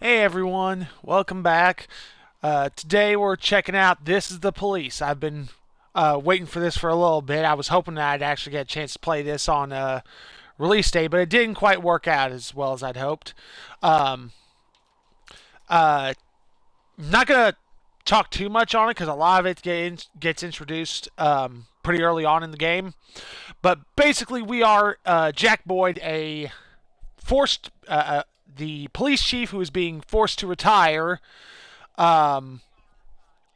Hey everyone, welcome back. Today we're checking out This Is the Police. I've been waiting for this for a little bit. I was hoping that I'd actually get a chance to play this on release day, but it didn't quite work out as well as I'd hoped. Um, I'm not going to talk too much on it because a lot of it gets introduced pretty early on in the game. But basically, we are Jack Boyd, a forced the police chief who is being forced to retire, um,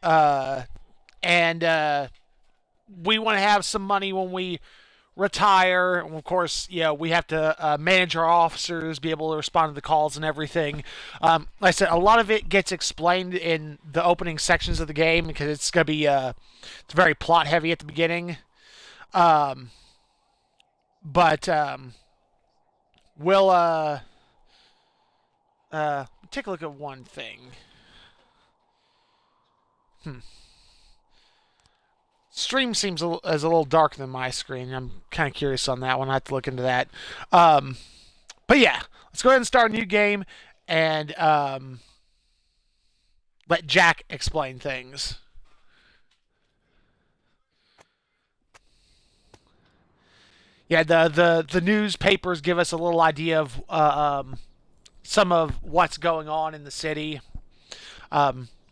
uh, and we want to have some money when we retire. And of course, we have to manage our officers, be able to respond to the calls and everything. Like I said, a lot of it gets explained in the opening sections of the game because it's gonna be it's very plot heavy at the beginning. Um, but we'll take a look at one thing. Stream seems as a little darker than my screen. I'm kind of curious on that one. I have to look into that. Um, but yeah, let's go ahead and start a new game and let Jack explain things. Yeah, the newspapers give us a little idea of some of what's going on in the city.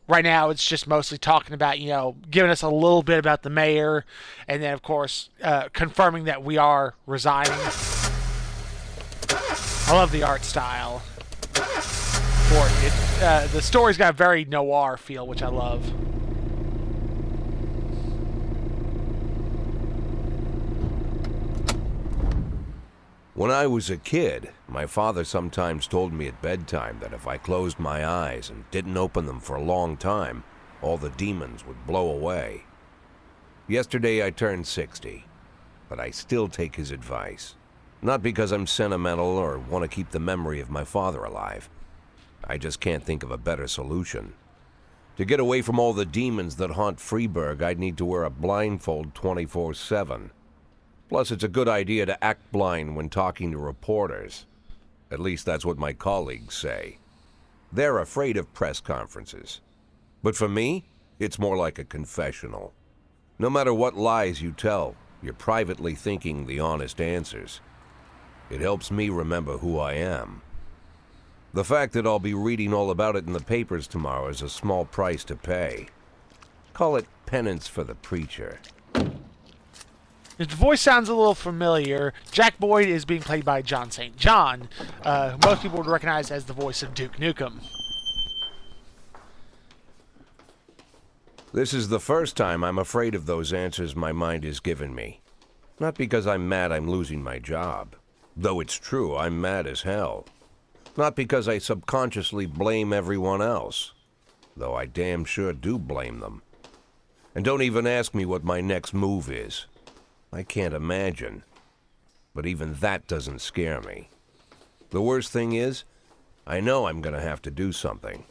Right now, it's just mostly talking about, giving us a little bit about the mayor, and then, of course, confirming that we are resigning. I love the art style for it. The story's got a very noir feel, which I love. When I was a kid, my father sometimes told me at bedtime that if I closed my eyes and didn't open them for a long time, all the demons would blow away. Yesterday I turned 60, but I still take his advice. Not because I'm sentimental or want to keep the memory of my father alive. I just can't think of a better solution. To get away from all the demons that haunt Freeburg, I'd need to wear a blindfold 24/7. Plus, it's a good idea to act blind when talking to reporters. At least that's what my colleagues say. They're afraid of press conferences. But for me, it's more like a confessional. No matter what lies you tell, you're privately thinking the honest answers. It helps me remember who I am. The fact that I'll be reading all about it in the papers tomorrow is a small price to pay. Call it penance for the preacher. His voice sounds a little familiar. Jack Boyd is being played by John St. John, who most people would recognize as the voice of Duke Nukem. This is the first time I'm afraid of those answers my mind has given me. Not because I'm mad I'm losing my job. Though it's true, I'm mad as hell. Not because I subconsciously blame everyone else. Though I damn sure do blame them. And don't even ask me what my next move is. I can't imagine. But even that doesn't scare me. The worst thing is, I know I'm gonna have to do something.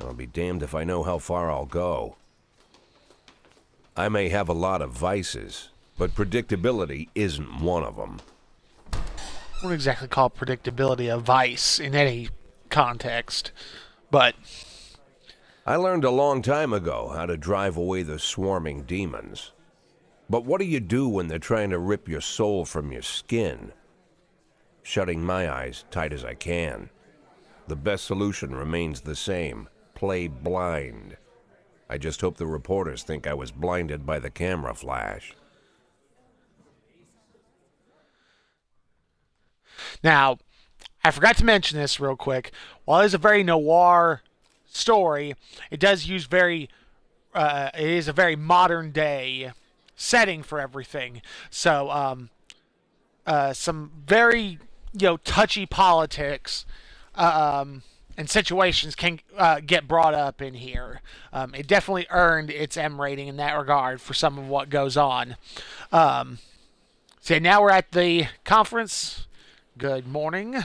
I'll be damned if I know how far I'll go. I may have a lot of vices, but predictability isn't one of them. I wouldn't exactly call predictability a vice in any context, but I learned a long time ago how to drive away the swarming demons. But what do you do when they're trying to rip your soul from your skin? Shutting my eyes tight as I can. The best solution remains the same. Play blind. I just hope the reporters think I was blinded by the camera flash. now, I forgot to mention this real quick. While it's a very noir story, it does use it is a very modern day setting for everything. So, some very touchy politics and situations can get brought up in here. It definitely earned its M rating in that regard for some of what goes on. So now we're at the conference. Good morning.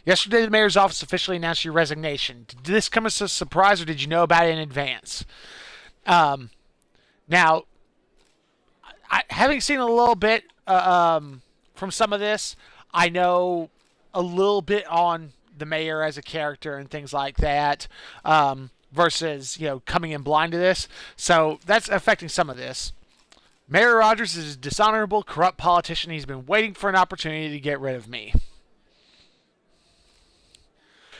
Yesterday, the mayor's office officially announced your resignation. Did this come as a surprise, or did you know about it in advance? Now, having seen a little bit from some of this, I know a little bit on the mayor as a character and things like that, versus coming in blind to this. So that's affecting some of this. Mayor Rogers is a dishonorable, corrupt politician. He's been waiting for an opportunity to get rid of me.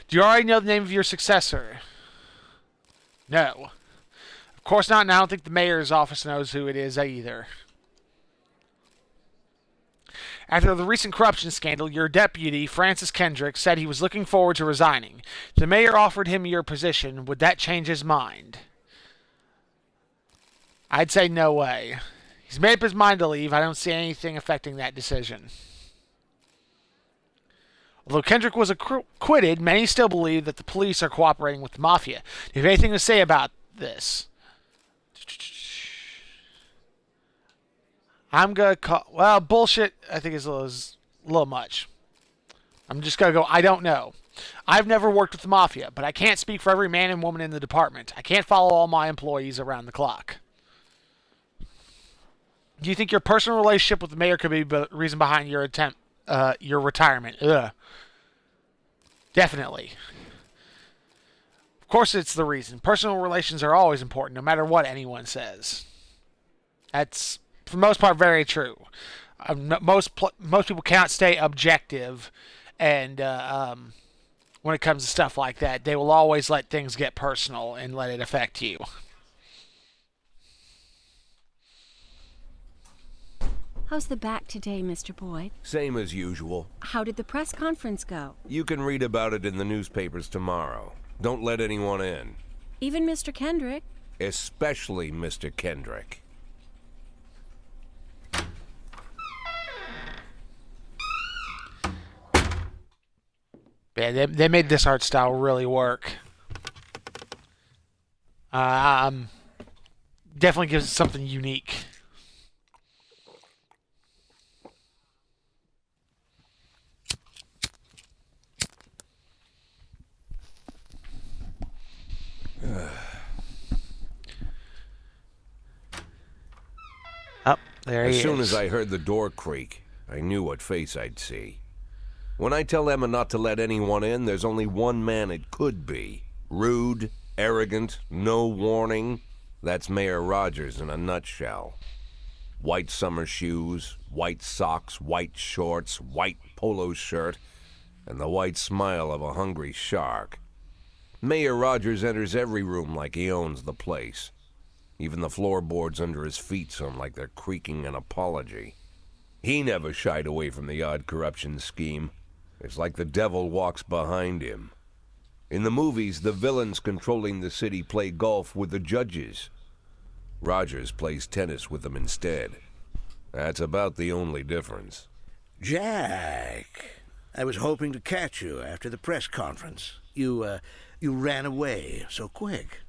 Do you already know the name of your successor? No. Of course not, and I don't think the mayor's office knows who it is either. After the recent corruption scandal, your deputy, Francis Kendrick, said he was looking forward to resigning. If the mayor offered him your position, would that change his mind? I'd say no way. He's made up his mind to leave. I don't see anything affecting that decision. Although Kendrick was acquitted, many still believe that the police are cooperating with the mafia. Do you have anything to say about this? I'm going to call... Well, bullshit, I think is a little much. I'm just going to go, I don't know. I've never worked with the mafia, but I can't speak for every man and woman in the department. I can't follow all my employees around the clock. Do you think your personal relationship with the mayor could be the reason behind your retirement? Ugh. Definitely. Of course it's the reason. Personal relations are always important, no matter what anyone says. That's, for the most part, very true. Most people cannot stay objective, and when it comes to stuff like that, they will always let things get personal and let it affect you. How's the back today, Mr. Boyd? Same as usual. How did the press conference go? You can read about it in the newspapers tomorrow. Don't let anyone in. Even Mr. Kendrick? Especially Mr. Kendrick. Yeah, they made this art style really work. Definitely gives it something unique. There he is. As soon as I heard the door creak, I knew what face I'd see. When I tell Emma not to let anyone in, there's only one man it could be. Rude, arrogant, no warning. That's Mayor Rogers in a nutshell. White summer shoes, white socks, white shorts, white polo shirt, and the white smile of a hungry shark. Mayor Rogers enters every room like he owns the place. Even the floorboards under his feet sound like they're creaking an apology. He never shied away from the odd corruption scheme. It's like the devil walks behind him. In the movies, the villains controlling the city play golf with the judges. Rogers plays tennis with them instead. That's about the only difference. Jack, I was hoping to catch you after the press conference. You ran away so quick.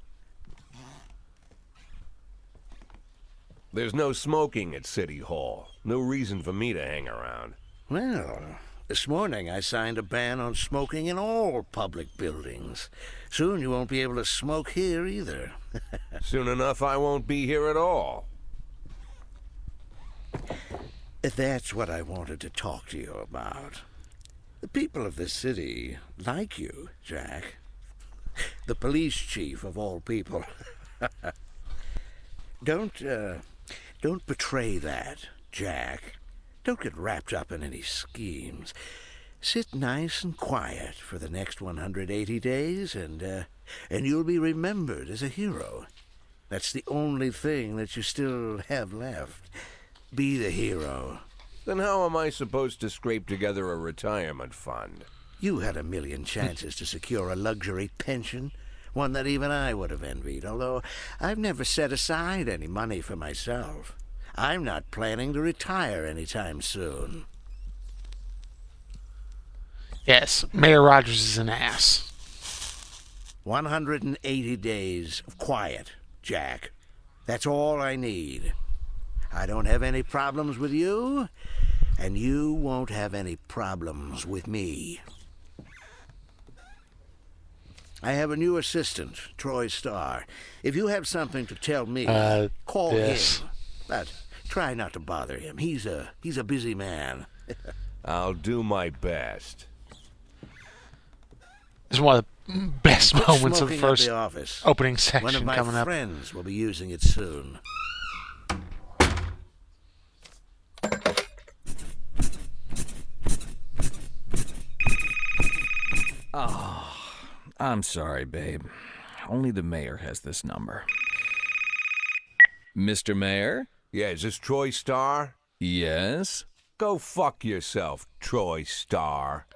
There's no smoking at City Hall. No reason for me to hang around. Well, this morning I signed a ban on smoking in all public buildings. Soon you won't be able to smoke here either. Soon enough I won't be here at all. That's what I wanted to talk to you about. The people of this city like you, Jack. The police chief of all people. Don't betray that, Jack. Don't get wrapped up in any schemes. Sit nice and quiet for the next 180 days, and you'll be remembered as a hero. That's the only thing that you still have left. Be the hero. Then how am I supposed to scrape together a retirement fund? You had a million chances to secure a luxury pension, one that even I would have envied, although I've never set aside any money for myself. I'm not planning to retire anytime soon. Yes, Mayor Rogers is an ass. 180 days of quiet, Jack. That's all I need. I don't have any problems with you, and you won't have any problems with me. I have a new assistant, Troy Starr. If you have something to tell me, call him. But try not to bother him. He's a busy man. I'll do my best. This is one of the best Quit moments of the smoking up first the office. opening One of section my coming up. friends will be using it soon. I'm sorry, babe. Only the mayor has this number. Mr. Mayor? Yeah, is this Troy Star? Yes? Go fuck yourself, Troy Star.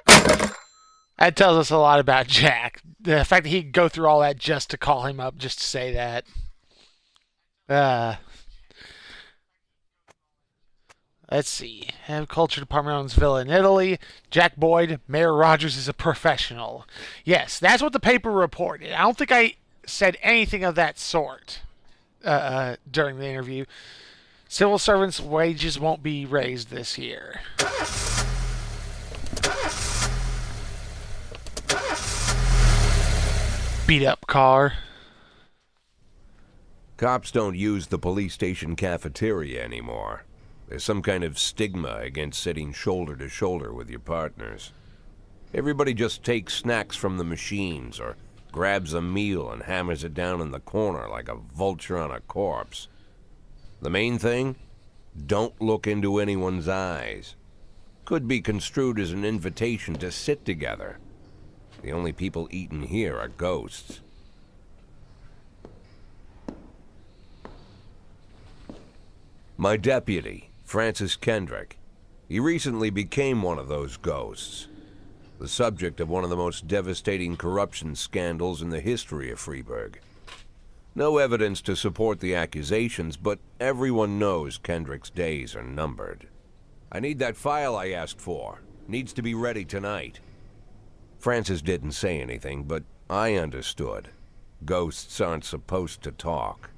That tells us a lot about Jack. The fact that he'd go through all that just to call him up, just to say that. Let's see. Agriculture Department owns Villa in Italy. Jack Boyd, Mayor Rogers is a professional. Yes, that's what the paper reported. I don't think I said anything of that sort during the interview. Civil servants' wages won't be raised this year. Beat up car. Cops don't use the police station cafeteria anymore. There's some kind of stigma against sitting shoulder to shoulder with your partners. Everybody just takes snacks from the machines or grabs a meal and hammers it down in the corner like a vulture on a corpse. The main thing? Don't look into anyone's eyes. Could be construed as an invitation to sit together. The only people eating here are ghosts. My deputy, Francis Kendrick. He recently became one of those ghosts. The subject of one of the most devastating corruption scandals in the history of Freeburg. No evidence to support the accusations, but everyone knows Kendrick's days are numbered. I need that file I asked for. Needs to be ready tonight. Francis didn't say anything, but I understood. Ghosts aren't supposed to talk.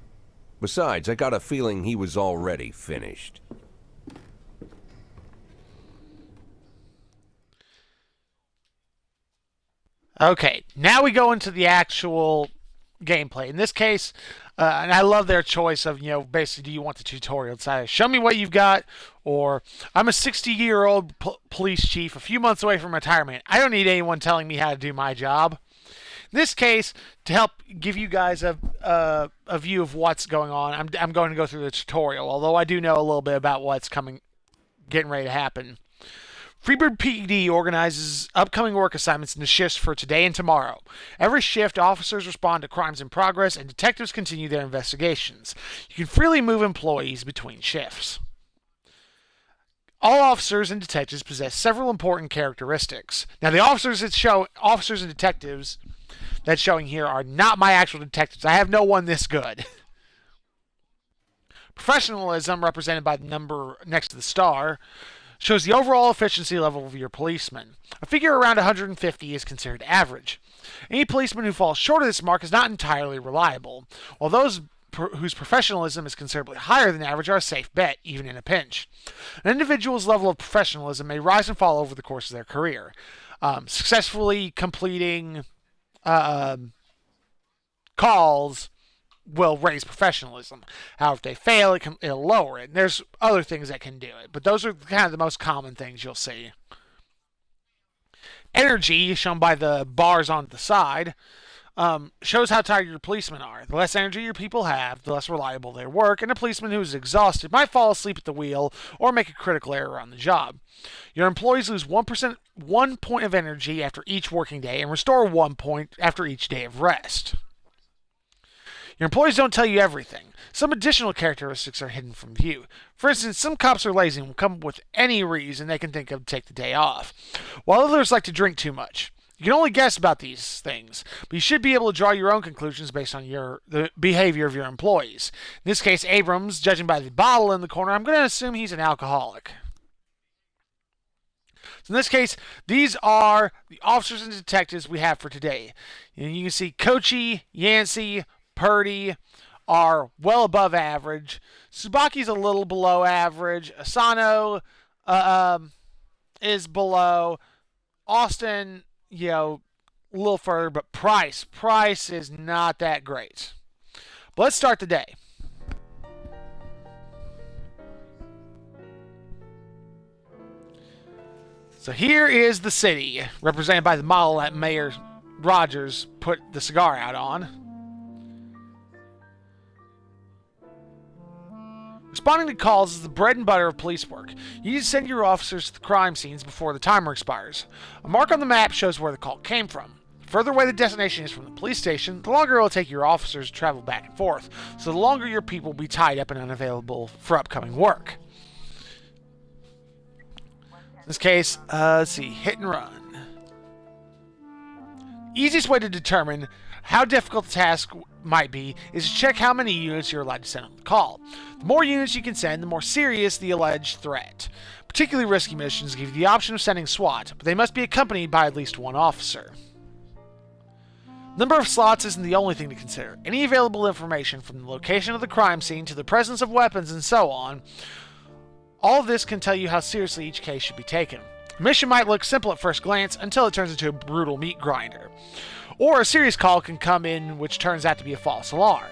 Besides, I got a feeling he was already finished. Okay, now we go into the actual gameplay. In this case, and I love their choice of, basically, do you want the tutorial? It's either show me what you've got, or I'm a 60-year-old police chief a few months away from retirement. I don't need anyone telling me how to do my job. In this case, to help give you guys a view of what's going on, I'm going to go through the tutorial, although I do know a little bit about what's getting ready to happen. Freeburg PD organizes upcoming work assignments into shifts for today and tomorrow. Every shift, officers respond to crimes in progress, and detectives continue their investigations. You can freely move employees between shifts. All officers and detectives possess several important characteristics. Now, the officers and detectives that's showing here are not my actual detectives. I have no one this good. Professionalism, represented by the number next to the star, shows the overall efficiency level of your policeman. A figure around 150 is considered average. Any policeman who falls short of this mark is not entirely reliable, while those whose professionalism is considerably higher than average are a safe bet, even in a pinch. An individual's level of professionalism may rise and fall over the course of their career. Successfully completing calls will raise professionalism. However, if they fail, it'll lower it. And there's other things that can do it, but those are kind of the most common things you'll see. Energy, shown by the bars on the side, shows how tired your policemen are. The less energy your people have, the less reliable their work, and a policeman who is exhausted might fall asleep at the wheel or make a critical error on the job. Your employees lose 1 point of energy after each working day and restore 1 point after each day of rest. Your employees don't tell you everything. Some additional characteristics are hidden from view. For instance, some cops are lazy and will come up with any reason they can think of to take the day off, while others like to drink too much. You can only guess about these things, but you should be able to draw your own conclusions based on the behavior of your employees. In this case, Abrams, judging by the bottle in the corner, I'm going to assume he's an alcoholic. So in this case, these are the officers and detectives we have for today. And you can see Kochi, Yancey, Purdy are well above average. Tsubaki's a little below average. Asano is below. Austin, a little further, but Price is not that great. But let's start the day. So here is the city, represented by the model that Mayor Rogers put the cigar out on. Responding to calls is the bread and butter of police work. You need to send your officers to the crime scenes before the timer expires. A mark on the map shows where the call came from. The further away the destination is from the police station, the longer it will take your officers to travel back and forth, so the longer your people will be tied up and unavailable for upcoming work. In this case, let's see, hit and run. Easiest way to determine how difficult the task might be is to check how many units you're allowed to send on the call. The more units you can send, the more serious the alleged threat. Particularly risky missions give you the option of sending SWAT, but they must be accompanied by at least one officer. Number of slots isn't the only thing to consider. Any available information, from the location of the crime scene to the presence of weapons and so on, all of this can tell you how seriously each case should be taken. A mission might look simple at first glance until it turns into a brutal meat grinder. Or a serious call can come in which turns out to be a false alarm,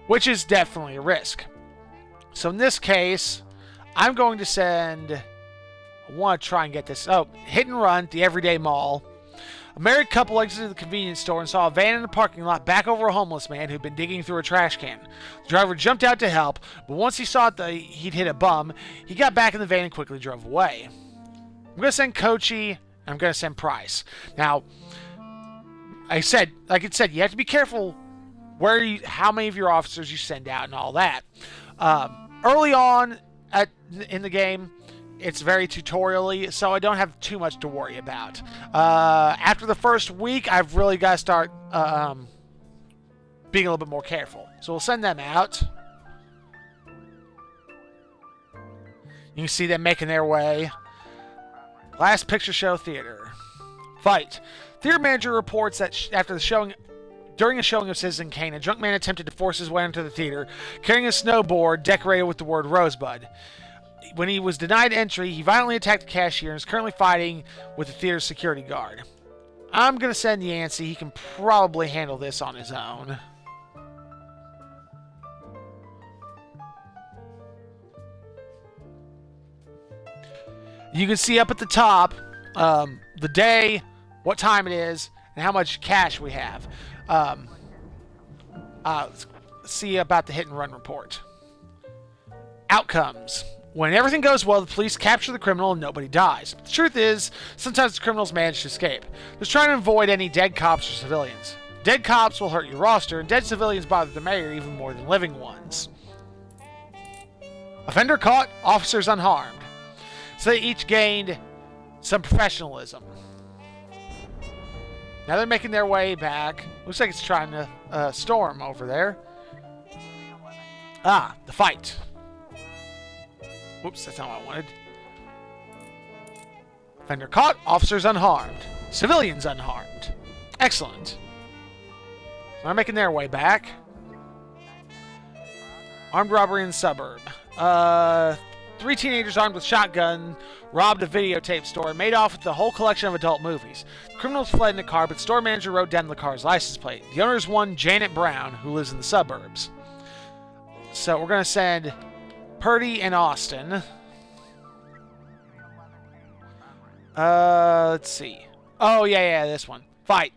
which is definitely a risk. So in this case, I'm going to send... I want to try and get this... hit and run at the Everyday Mall. A married couple exited the convenience store and saw a van in the parking lot back over a homeless man who'd been digging through a trash can. The driver jumped out to help, but once he saw that he'd hit a bum, he got back in the van and quickly drove away. I'm going to send Kochi, and I'm going to send Price. Now... like it said, you have to be careful how many of your officers you send out and all that. Early on in the game, it's very tutorial-y, so I don't have too much to worry about. After the first week, I've really got to start being a little bit more careful. So we'll send them out. You can see them making their way. Last Picture Show Theater. Fight. Theater manager reports that during a showing of Citizen Kane, a drunk man attempted to force his way into the theater, carrying a snowboard decorated with the word Rosebud. When he was denied entry, he violently attacked the cashier and is currently fighting with the theater's security guard. I'm going to send Yancey. He can probably handle this on his own. You can see up at the top the day, what time it is, and how much cash we have. Let's see about the hit and run report. Outcomes. When everything goes well, the police capture the criminal and nobody dies. But the truth is, sometimes the criminals manage to escape. Just trying to avoid any dead cops or civilians. Dead cops will hurt your roster, and dead civilians bother the mayor even more than living ones. Offender caught, officers unharmed. So they each gained some professionalism. Now they're making their way back. Looks like it's trying to storm over there. The fight. Whoops, that's not what I wanted. Offender caught, officers unharmed. Civilians unharmed. Excellent. So they're making their way back. Armed robbery in the suburb. 3 teenagers armed with shotgun robbed a videotape store and made off with the whole collection of adult movies. The criminals fled in a car, but the store manager wrote down the car's license plate. The owner is one Janet Brown, who lives in the suburbs. So we're going to send Purdy and Austin. Let's see. Oh, yeah, this one. Fight.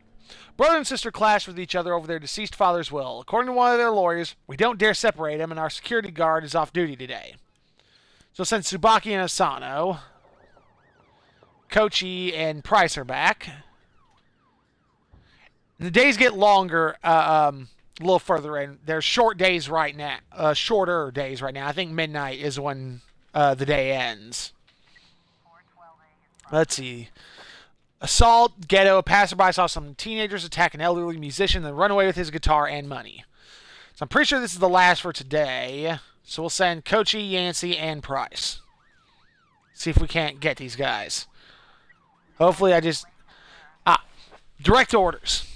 Brother and sister clashed with each other over their deceased father's will. According to one of their lawyers, we don't dare separate them, and our security guard is off duty today. So send Tsubaki and Asano. Kochi and Price are back. The days get longer a little further in. They're short days right now. Shorter days right now. I think midnight is when the day ends. Let's see. Assault, ghetto. A passerby saw some teenagers attack an elderly musician, then run away with his guitar and money. So I'm pretty sure this is the last for today. So we'll send Kochi, Yancey, and Price. See if we can't get these guys. Hopefully direct orders.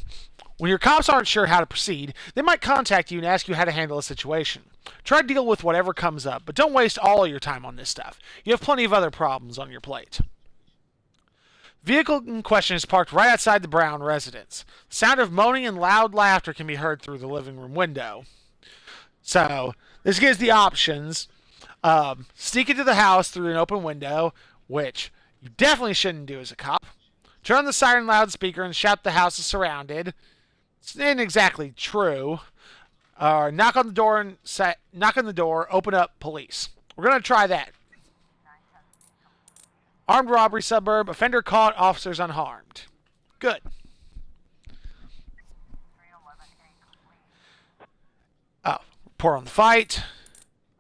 When your cops aren't sure how to proceed, they might contact you and ask you how to handle a situation. Try to deal with whatever comes up, but don't waste all your time on this stuff. You have plenty of other problems on your plate. Vehicle in question is parked right outside the Brown residence. The sound of moaning and loud laughter can be heard through the living room window. So, this gives the options. Sneak into the house through an open window, which you definitely shouldn't do as a cop. Turn on the siren loudspeaker and shout the house is surrounded. It's not exactly true. Knock on the door and knock on the door. Open up, police. We're gonna try that. Armed robbery suburb. Offender caught. Officers unharmed. Good. Oh, report on the fight.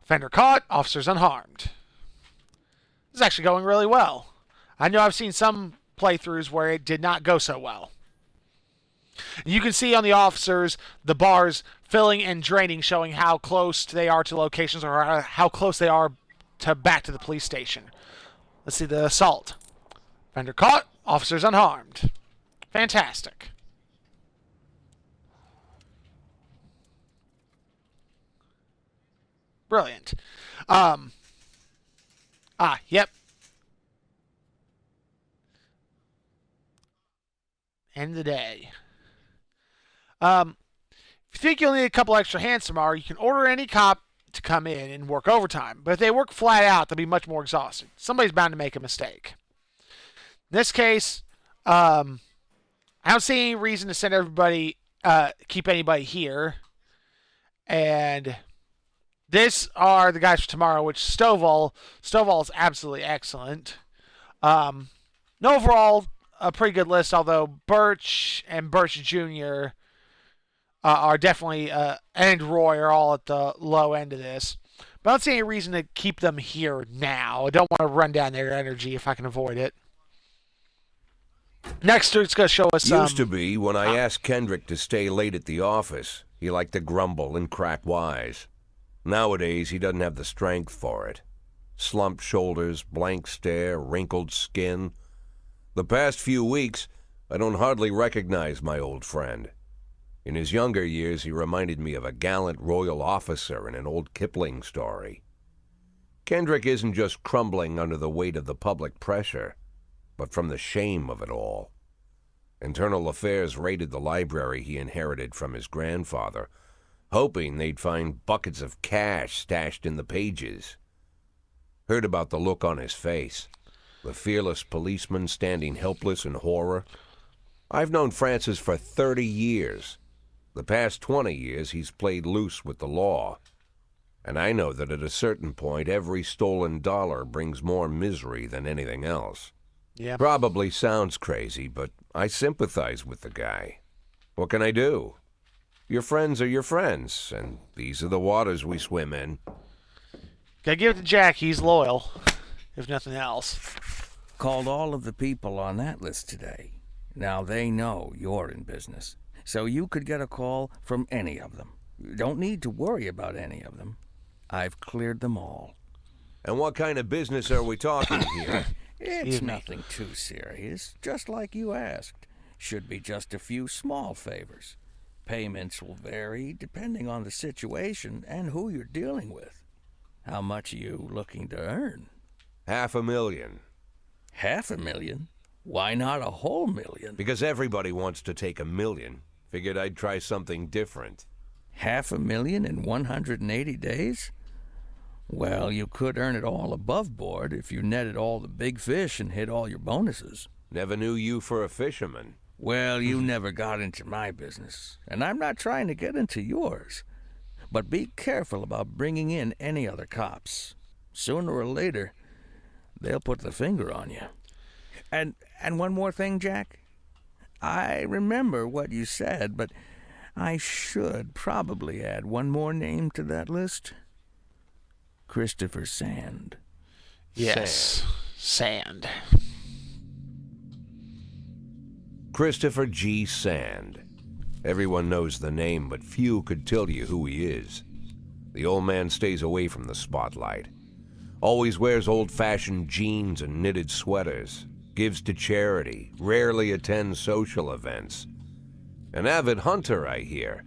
Offender caught. Officers unharmed. This is actually going really well. I know I've seen some playthroughs where it did not go so well. You can see on the officers the bars filling and draining, showing how close they are to locations or how close they are to back to the police station. Let's see the assault. Offender caught, officers unharmed. Fantastic. Brilliant. Yep. End of the day. If you think you'll need a couple extra hands tomorrow, you can order any cop to come in and work overtime. But if they work flat out, they'll be much more exhausted. Somebody's bound to make a mistake. In this case, I don't see any reason to send everybody, keep anybody here. And this are the guys for tomorrow, which Stovall is absolutely excellent. Overall, a pretty good list, although Birch and Birch Jr. Are definitely, and Roy are all at the low end of this. But I don't see any reason to keep them here now. I don't want to run down their energy if I can avoid it. Next, it's going to show us Used to be, when I asked Kendrick to stay late at the office, he liked to grumble and crack wise. Nowadays, he doesn't have the strength for it. Slumped shoulders, blank stare, wrinkled skin. The past few weeks, I don't hardly recognize my old friend. In his younger years, he reminded me of a gallant royal officer in an old Kipling story. Kendrick isn't just crumbling under the weight of the public pressure, but from the shame of it all. Internal Affairs raided the library he inherited from his grandfather, hoping they'd find buckets of cash stashed in the pages. Heard about the look on his face, the fearless policeman standing helpless in horror. I've known Francis for 30 years. The past 20 years, he's played loose with the law. And I know that at a certain point, every stolen dollar brings more misery than anything else. Yeah. Probably sounds crazy, but I sympathize with the guy. What can I do? Your friends are your friends, and these are the waters we swim in. Gotta give it to Jack. He's loyal, if nothing else. Called all of the people on that list today. Now they know you're in business. So you could get a call from any of them. You don't need to worry about any of them. I've cleared them all. And what kind of business are we talking here? It's nothing too serious, just like you asked. Should be just a few small favors. Payments will vary depending on the situation and who you're dealing with. How much are you looking to earn? $500,000. $500,000? Why not a whole million? Because everybody wants to take $1 million. Figured I'd try something different. $500,000 in 180 days? Well, you could earn it all above board if you netted all the big fish and hit all your bonuses. Never knew you for a fisherman. Well, you never got into my business, and I'm not trying to get into yours. But be careful about bringing in any other cops. Sooner or later, they'll put the finger on you. And one more thing, Jack. I remember what you said, but I should probably add one more name to that list. Christopher Sand. Yes. Sand. Christopher G. Sand. Everyone knows the name, but few could tell you who he is. The old man stays away from the spotlight. Always wears old-fashioned jeans and knitted sweaters. Gives to charity, rarely attends social events. An avid hunter, I hear.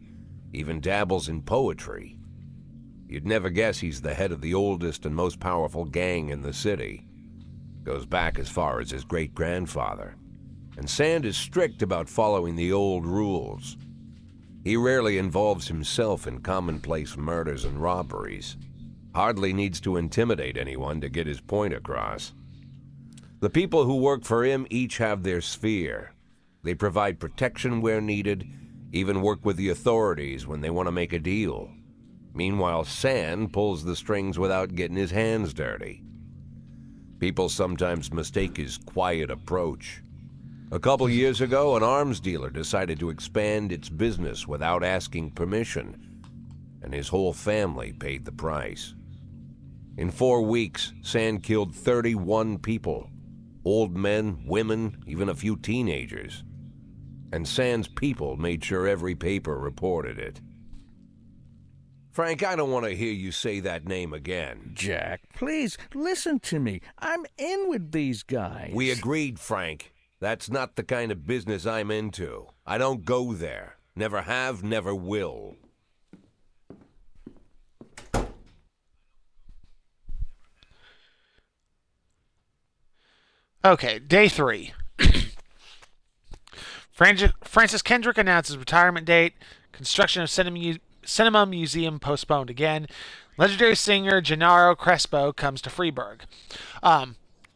Even dabbles in poetry. You'd never guess he's the head of the oldest and most powerful gang in the city. Goes back as far as his great-grandfather. And Sand is strict about following the old rules. He rarely involves himself in commonplace murders and robberies. Hardly needs to intimidate anyone to get his point across. The people who work for him each have their sphere. They provide protection where needed, even work with the authorities when they want to make a deal. Meanwhile, Sand pulls the strings without getting his hands dirty. People sometimes mistake his quiet approach. A couple years ago, an arms dealer decided to expand its business without asking permission, and his whole family paid the price. In 4 weeks, Sand killed 31 people. Old men, women, even a few teenagers. And Sand's people made sure every paper reported it. Frank, I don't want to hear you say that name again. Jack, please, listen to me. I'm in with these guys. We agreed, Frank. That's not the kind of business I'm into. I don't go there. Never have, never will. Okay, day 3. Francis Kendrick announces retirement date. Construction of Cinema Museum postponed again. Legendary singer Gennaro Crespo comes to Freeburg.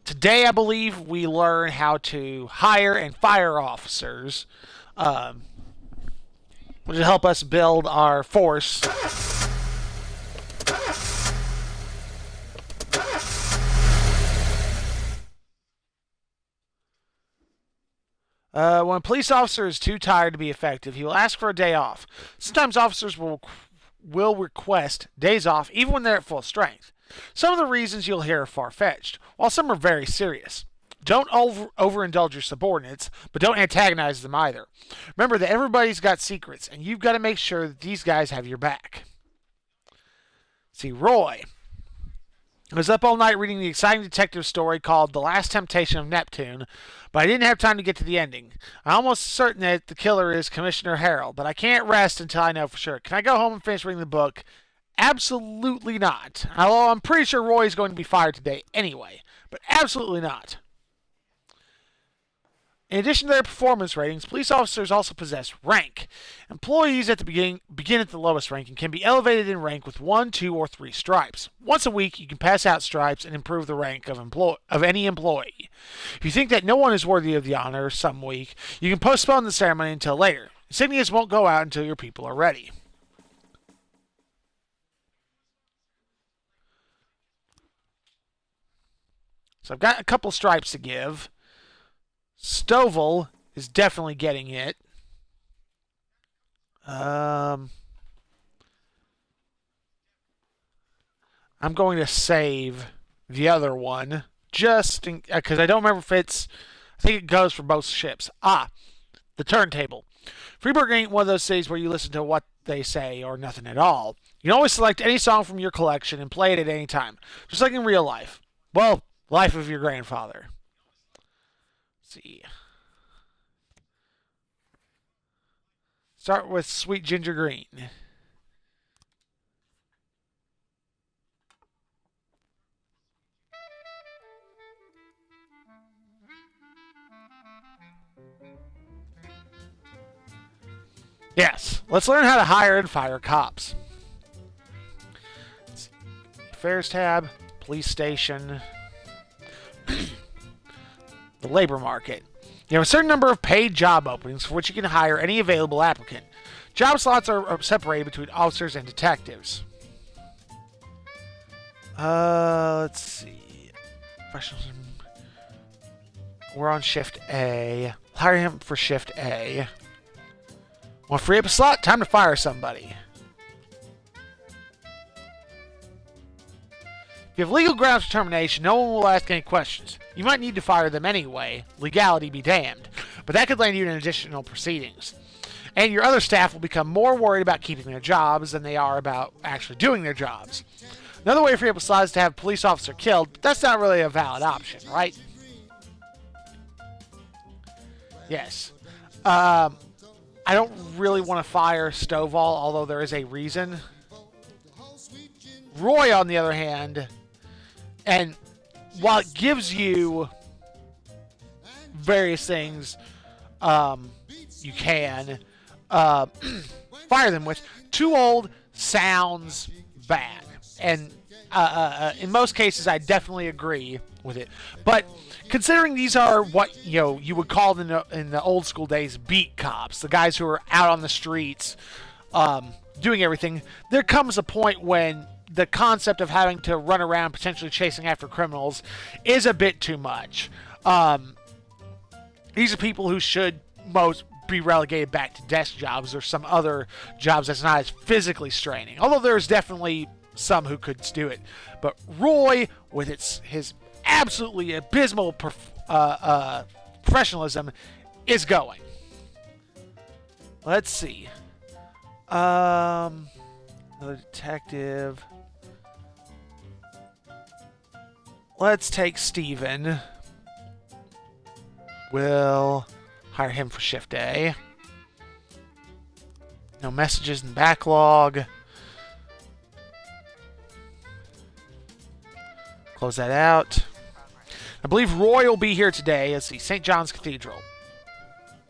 Today, I believe, we learn how to hire and fire officers, which will help us build our force. When a police officer is too tired to be effective, he will ask for a day off. Sometimes officers will request days off even when they're at full strength. Some of the reasons you'll hear are far-fetched, while some are very serious. Don't overindulge your subordinates, but don't antagonize them either. Remember that everybody's got secrets, and you've got to make sure that these guys have your back. See, Roy was up all night reading the exciting detective story called The Last Temptation of Neptune, but I didn't have time to get to the ending. I'm almost certain that the killer is Commissioner Harold, but I can't rest until I know for sure. Can I go home and finish reading the book? Absolutely not. Although I'm pretty sure Roy is going to be fired today anyway, but absolutely not. In addition to their performance ratings, police officers also possess rank. Employees at the begin at the lowest rank and can be elevated in rank with 1, 2, or 3 stripes. Once a week, you can pass out stripes and improve the rank of any employee. If you think that no one is worthy of the honor some week, you can postpone the ceremony until later. Insignias won't go out until your people are ready. So I've got a couple stripes to give. Stovall is definitely getting it. I'm going to save the other one just because I don't remember if it's. I think it goes for both ships. The turntable. Freeburg ain't one of those cities where you listen to what they say or nothing at all. You can always select any song from your collection and play it at any time, just like in real life. Well, life of your grandfather. See. Start with Sweet Ginger Green. Yes, let's learn how to hire and fire cops. Affairs tab, police station. The labor market. You have a certain number of paid job openings for which you can hire any available applicant. Job slots are separated between officers and detectives. Let's see. We're on shift A. Hire him for shift A. Want to free up a slot? Time to fire somebody. If you have legal grounds for termination, no one will ask any questions. You might need to fire them anyway, legality be damned, but that could land you in additional proceedings. And your other staff will become more worried about keeping their jobs than they are about actually doing their jobs. Another way to free up a slot is to have a police officer killed, but that's not really a valid option, right? Yes. I don't really want to fire Stovall, although there is a reason. Roy, on the other hand, and while it gives you various things you can fire them with, too old sounds bad. and in most cases, I definitely agree with it. But considering these are what you would call in the old school days beat cops, the guys who are out on the streets doing everything, there comes a point when the concept of having to run around potentially chasing after criminals is a bit too much. These are people who should most be relegated back to desk jobs or some other jobs that's not as physically straining. Although there's definitely some who could do it. But Roy, with his absolutely abysmal professionalism, is going. Let's see. Another detective. Let's take Steven. We'll hire him for shift A. No messages in backlog. Close that out. I believe Roy will be here today. Let's see. St. John's Cathedral.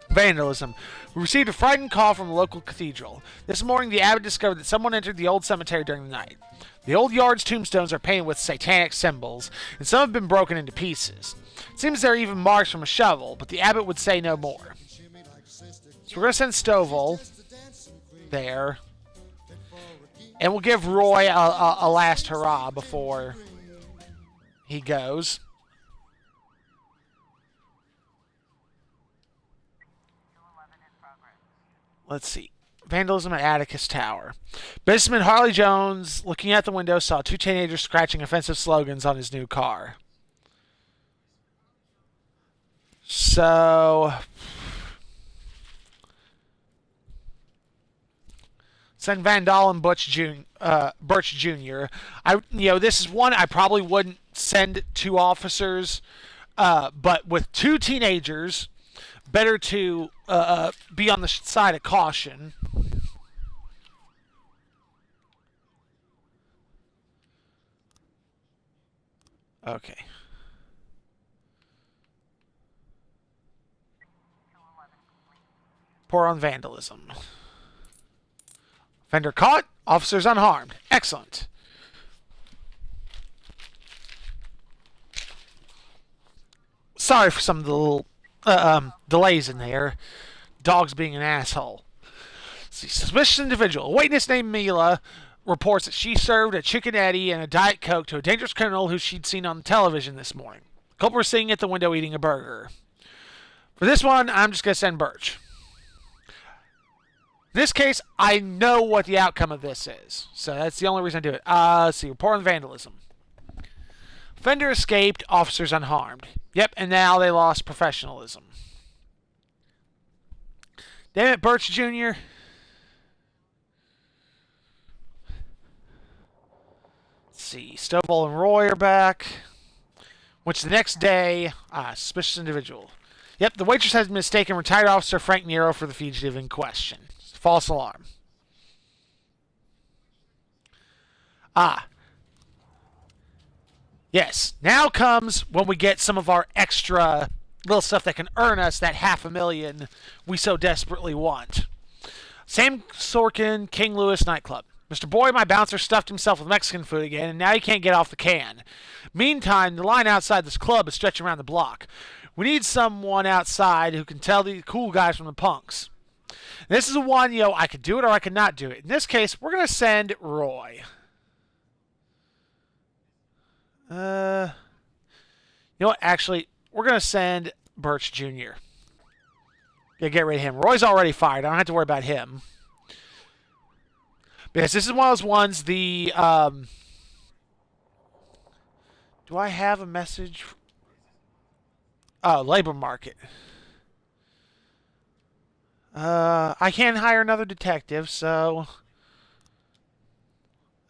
Vandalism. We received a frightened call from the local cathedral. This morning, the abbot discovered that someone entered the old cemetery during the night. The old yard's tombstones are painted with satanic symbols, and some have been broken into pieces. It seems there are even marks from a shovel, but the abbot would say no more. So we're going to send Stovall there, and we'll give Roy a last hurrah before he goes. Let's see. Vandalism at Atticus Tower. Businessman Harley Jones, looking out the window, saw two teenagers scratching offensive slogans on his new car. So, send Van Dahl and Birch Jr. This is one I probably wouldn't send two officers, but with two teenagers, better to be on the side of caution. Okay. Pour on vandalism. Offender caught. Officers unharmed. Excellent. Sorry for some of the little delays in there. Dogs being an asshole. Let's see. Suspicious individual. A witness named Mila reports that she served a Chicken Eddie and a Diet Coke to a dangerous criminal who she'd seen on television this morning. The couple were sitting at the window eating a burger. For this one, I'm just going to send Birch. In this case, I know what the outcome of this is. So that's the only reason I do it. Let's see. Report on vandalism. Offender escaped. Officers unharmed. Yep, and now they lost professionalism. Damn it, Birch Jr. Let's see. Stovall and Roy are back. Which the next day, suspicious individual. Yep, the waitress has mistaken retired officer Frank Nero for the fugitive in question. False alarm. Yes, now comes when we get some of our extra little stuff that can earn us that $500,000 we so desperately want. Sam Sorkin, King Louis nightclub. Mr. Boy, my bouncer, stuffed himself with Mexican food again, and now he can't get off the can. Meantime, the line outside this club is stretching around the block. We need someone outside who can tell the cool guys from the punks. This is a one, I could do it or I could not do it. In this case, we're going to send Roy. You know what? Actually, we're going to send Birch Jr. Yeah, get rid of him. Roy's already fired. I don't have to worry about him. Because this is one of those ones, do I have a message? Oh, labor market. I can't hire another detective, so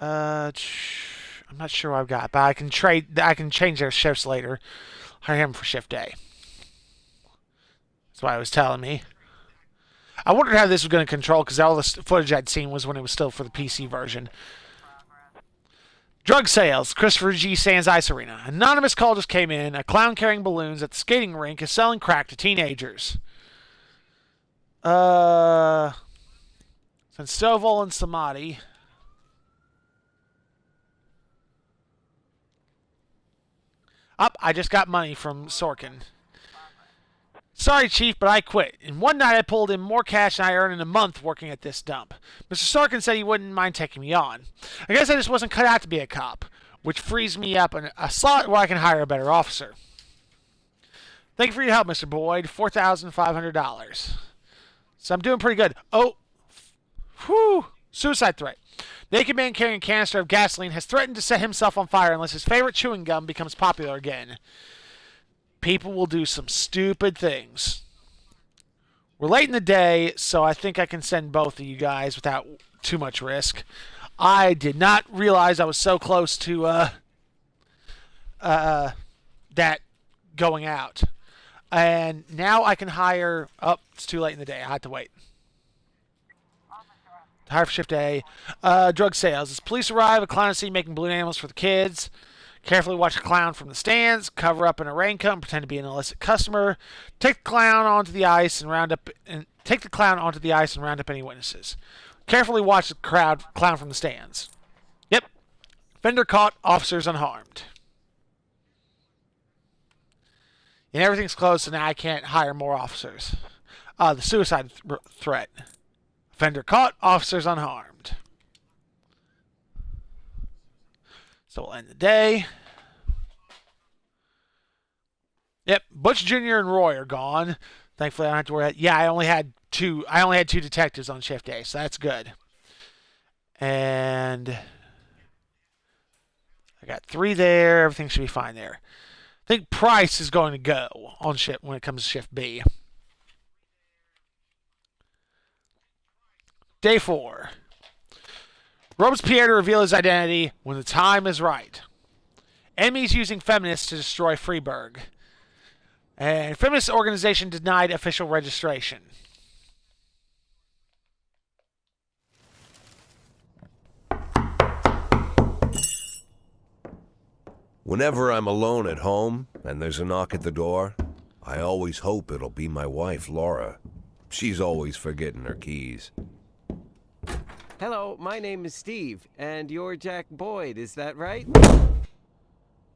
I'm not sure what I've got, but I can change their shifts later. Hire him for shift A. That's what I was telling me. I wondered how this was going to control, because all the footage I'd seen was when it was still for the PC version. Drug sales. Christopher G. Sands Ice Arena. Anonymous call just came in. A clown carrying balloons at the skating rink is selling crack to teenagers. Stovall and Samadhi. Up, I just got money from Sorkin. Sorry, Chief, but I quit. And one night I pulled in more cash than I earned in a month working at this dump. Mr. Sorkin said he wouldn't mind taking me on. I guess I just wasn't cut out to be a cop, which frees me up in a slot where I can hire a better officer. Thank you for your help, Mr. Boyd. $4,500. So I'm doing pretty good. Oh, whew, suicide threat. Naked man carrying a canister of gasoline has threatened to set himself on fire unless his favorite chewing gum becomes popular again. People will do some stupid things. We're late in the day, so I think I can send both of you guys without too much risk. I did not realize I was so close to that going out. And now I can hire... Oh, it's too late in the day. I have to wait. Hire for shift A. Drug sales. As police arrive, a clown is seen making balloon animals for the kids. Carefully watch a clown from the stands. Cover up in a raincoat and pretend to be an illicit customer. Take the clown onto the ice and round up any witnesses. Carefully watch the clown from the stands. Yep. Fender caught. Officers unharmed. And everything's closed, so now I can't hire more officers. The suicide threat. Offender caught, officers unharmed. So we'll end the day. Yep, Butch Jr. and Roy are gone. Thankfully, I don't have to worry about. Yeah, I only had two detectives on shift A, so that's good. And I got 3 there. Everything should be fine there. I think Price is going to go on shift when it comes to shift B. Day 4. Robespierre to reveal his identity when the time is right. Enemies using feminists to destroy Freiburg. And feminist organization denied official registration. Whenever I'm alone at home and there's a knock at the door, I always hope it'll be my wife, Laura. She's always forgetting her keys. Hello, my name is Steve, and you're Jack Boyd, is that right?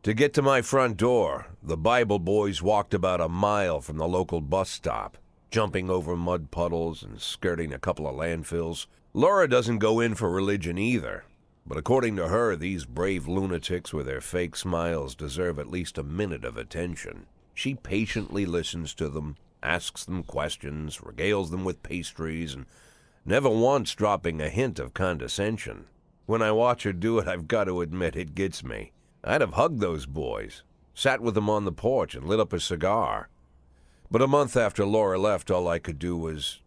To get to my front door, the Bible boys walked about a mile from the local bus stop, jumping over mud puddles and skirting a couple of landfills. Laura doesn't go in for religion either, but according to her, these brave lunatics with their fake smiles deserve at least a minute of attention. She patiently listens to them, asks them questions, regales them with pastries, and never once dropping a hint of condescension. When I watch her do it, I've got to admit it gets me. I'd have hugged those boys, sat with them on the porch and lit up a cigar. But a month after Laura left, all I could do was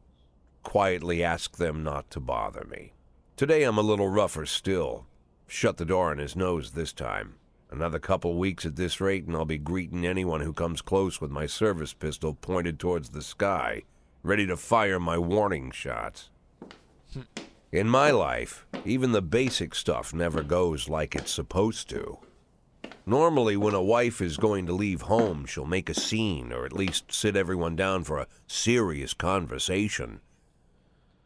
quietly ask them not to bother me. Today I'm a little rougher still. Shut the door on his nose this time. Another couple weeks at this rate and I'll be greeting anyone who comes close with my service pistol pointed towards the sky, ready to fire my warning shots. In my life, even the basic stuff never goes like it's supposed to. Normally, when a wife is going to leave home, she'll make a scene or at least sit everyone down for a serious conversation.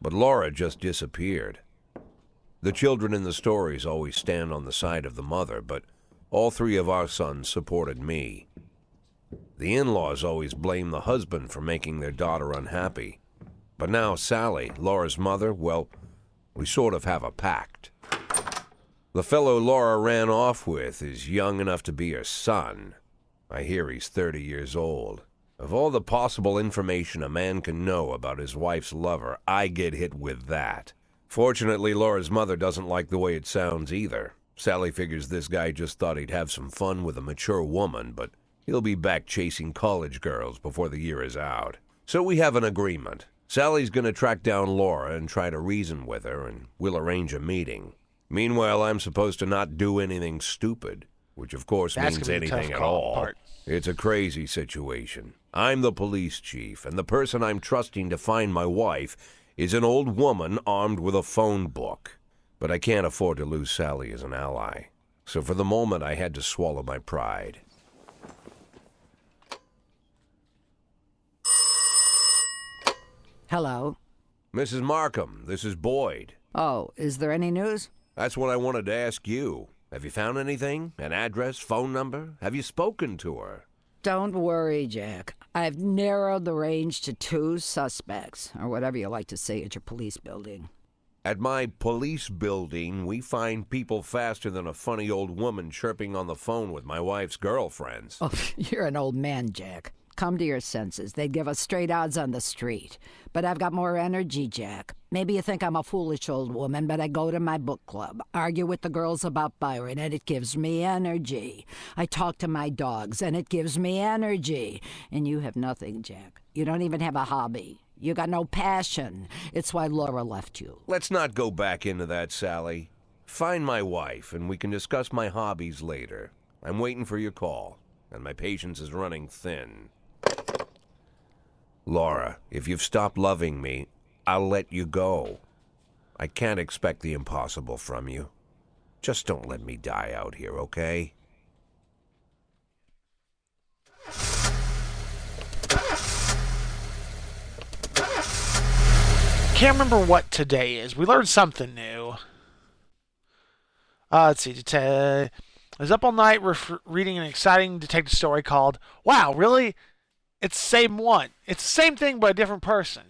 But Laura just disappeared. The children in the stories always stand on the side of the mother, but all 3 of our sons supported me. The in-laws always blame the husband for making their daughter unhappy. But now Sally, Laura's mother, well, we sort of have a pact. The fellow Laura ran off with is young enough to be her son. I hear he's 30 years old. Of all the possible information a man can know about his wife's lover, I get hit with that. Fortunately, Laura's mother doesn't like the way it sounds either. Sally figures this guy just thought he'd have some fun with a mature woman, but he'll be back chasing college girls before the year is out. So we have an agreement. Sally's going to track down Laura and try to reason with her, and we'll arrange a meeting. Meanwhile, I'm supposed to not do anything stupid, which of course means anything at all. It's a crazy situation. I'm the police chief, and the person I'm trusting to find my wife is an old woman armed with a phone book. But I can't afford to lose Sally as an ally. So for the moment, I had to swallow my pride. Hello. Mrs. Markham, this is Boyd. Oh, is there any news? That's what I wanted to ask you. Have you found anything? An address, phone number? Have you spoken to her? Don't worry, Jack. I've narrowed the range to 2 suspects, or whatever you like to say at your police building. At my police building, we find people faster than a funny old woman chirping on the phone with my wife's girlfriends. Oh, you're an old man, Jack. Come to your senses. They'd give us straight odds on the street. But I've got more energy, Jack. Maybe you think I'm a foolish old woman, but I go to my book club, argue with the girls about Byron, and it gives me energy. I talk to my dogs, and it gives me energy. And you have nothing, Jack. You don't even have a hobby. You got no passion. It's why Laura left you. Let's not go back into that, Sally. Find my wife, and we can discuss my hobbies later. I'm waiting for your call, and my patience is running thin. Laura, if you've stopped loving me, I'll let you go. I can't expect the impossible from you. Just don't let me die out here, okay? Can't remember what today is. We learned something new. Let's see. I was up all night reading an exciting detective story called Wow, Really? It's the same one. It's the same thing but a different person.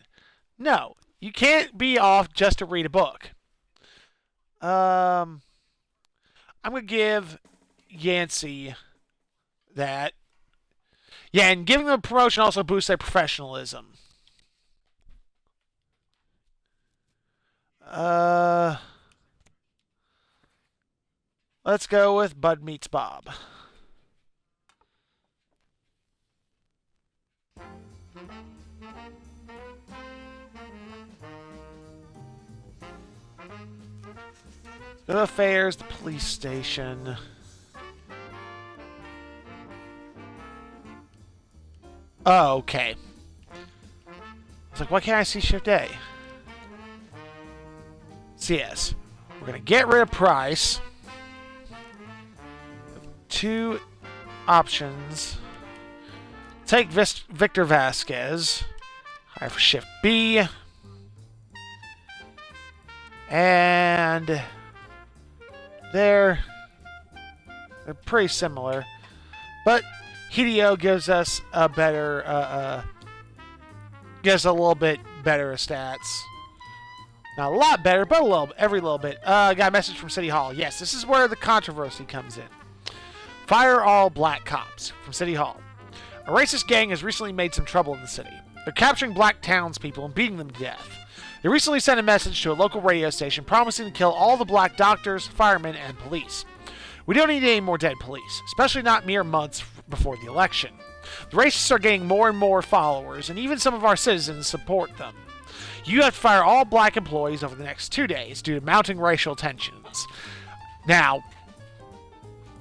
No, you can't be off just to read a book. I'm going to give Yancey that. Yeah, and giving them a promotion also boosts their professionalism. Let's go with Bud Meets Bob. Go to affairs, the police station. Oh, okay. It's like, why can't I see Shift A? So yes, we're going to get rid of Price. 2 options. Take Victor Vasquez. Hire for Shift B. And they're pretty similar. But Hideo gives us a better, gives a little bit better stats. Not a lot better, but every little bit. Got a message from City Hall. Yes, this is where the controversy comes in. Fire all black cops from City Hall. A racist gang has recently made some trouble in the city. They're capturing black townspeople and beating them to death. They recently sent a message to a local radio station promising to kill all the black doctors, firemen, and police. We don't need any more dead police, especially not mere months before the election. The racists are getting more and more followers, and even some of our citizens support them. You have to fire all black employees over the next 2 days due to mounting racial tensions. Now,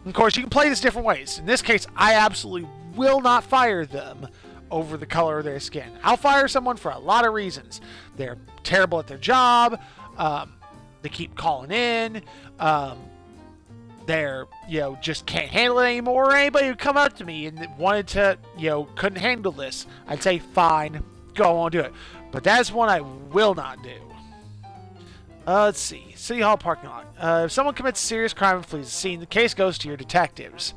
of course, you can play this different ways. In this case, I absolutely will not fire them over the color of their skin. I'll fire someone for a lot of reasons. They're terrible at their job. They keep calling in. They're, just can't handle it anymore. Or anybody who come up to me and wanted to, couldn't handle this, I'd say, fine, go on, do it. But that's one I will not do. Let's see. City Hall parking lot. If someone commits a serious crime and flees the scene, the case goes to your detectives.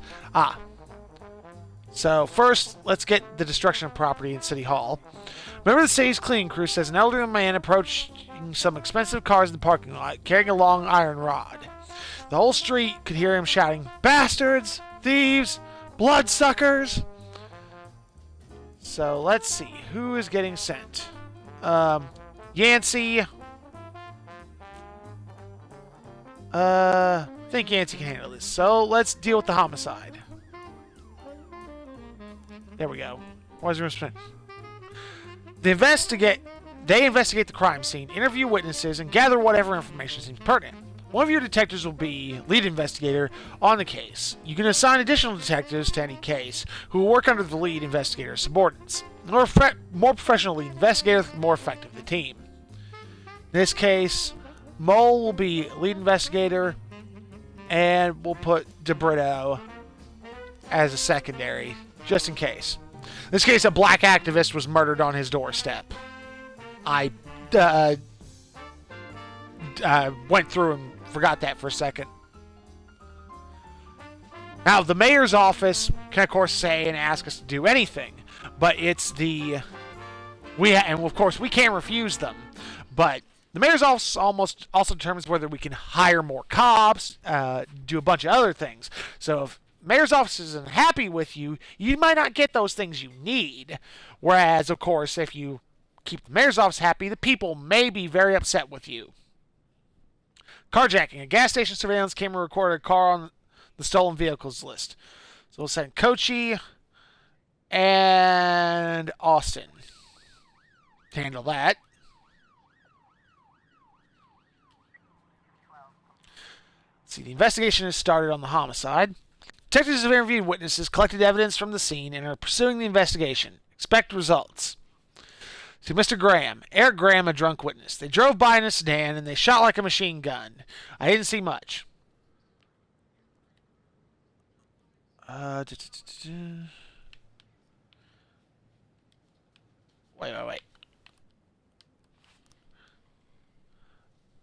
So first, let's get the destruction of property in City Hall. Member of the city's cleaning crew says an elderly man approaching some expensive cars in the parking lot carrying a long iron rod. The whole street could hear him shouting, "Bastards! Thieves! Bloodsuckers!" So let's see. Who is getting sent? Yancey. I think Yancey can handle this. So let's deal with the homicide. There we go. Why is there They investigate the crime scene, interview witnesses, and gather whatever information seems pertinent. One of your detectives will be lead investigator on the case. You can assign additional detectives to any case who will work under the lead investigator's subordinates. The more professional lead investigator, the more effective the team. In this case, Mole will be lead investigator, and we'll put DeBrito as a secondary, just in case. In this case, a black activist was murdered on his doorstep. I went through and forgot that for a second. Now, the mayor's office can, of course, say and ask us to do anything, but it's and of course, we can't refuse them. But the mayor's office also determines whether we can hire more cops, do a bunch of other things. So if the mayor's office isn't happy with you, you might not get those things you need. Whereas, of course, if you keep the mayor's office happy, the people may be very upset with you. Carjacking. A gas station surveillance camera recorded a car on the stolen vehicles list. So we'll send Kochi and Austin to handle that. Let's see, the investigation has started on the homicide. Detectives have interviewed witnesses, collected evidence from the scene, and are pursuing the investigation. Expect results. To Mr. Graham. Eric Graham, a drunk witness. They drove by in a sedan and they shot like a machine gun. I didn't see much. Wait.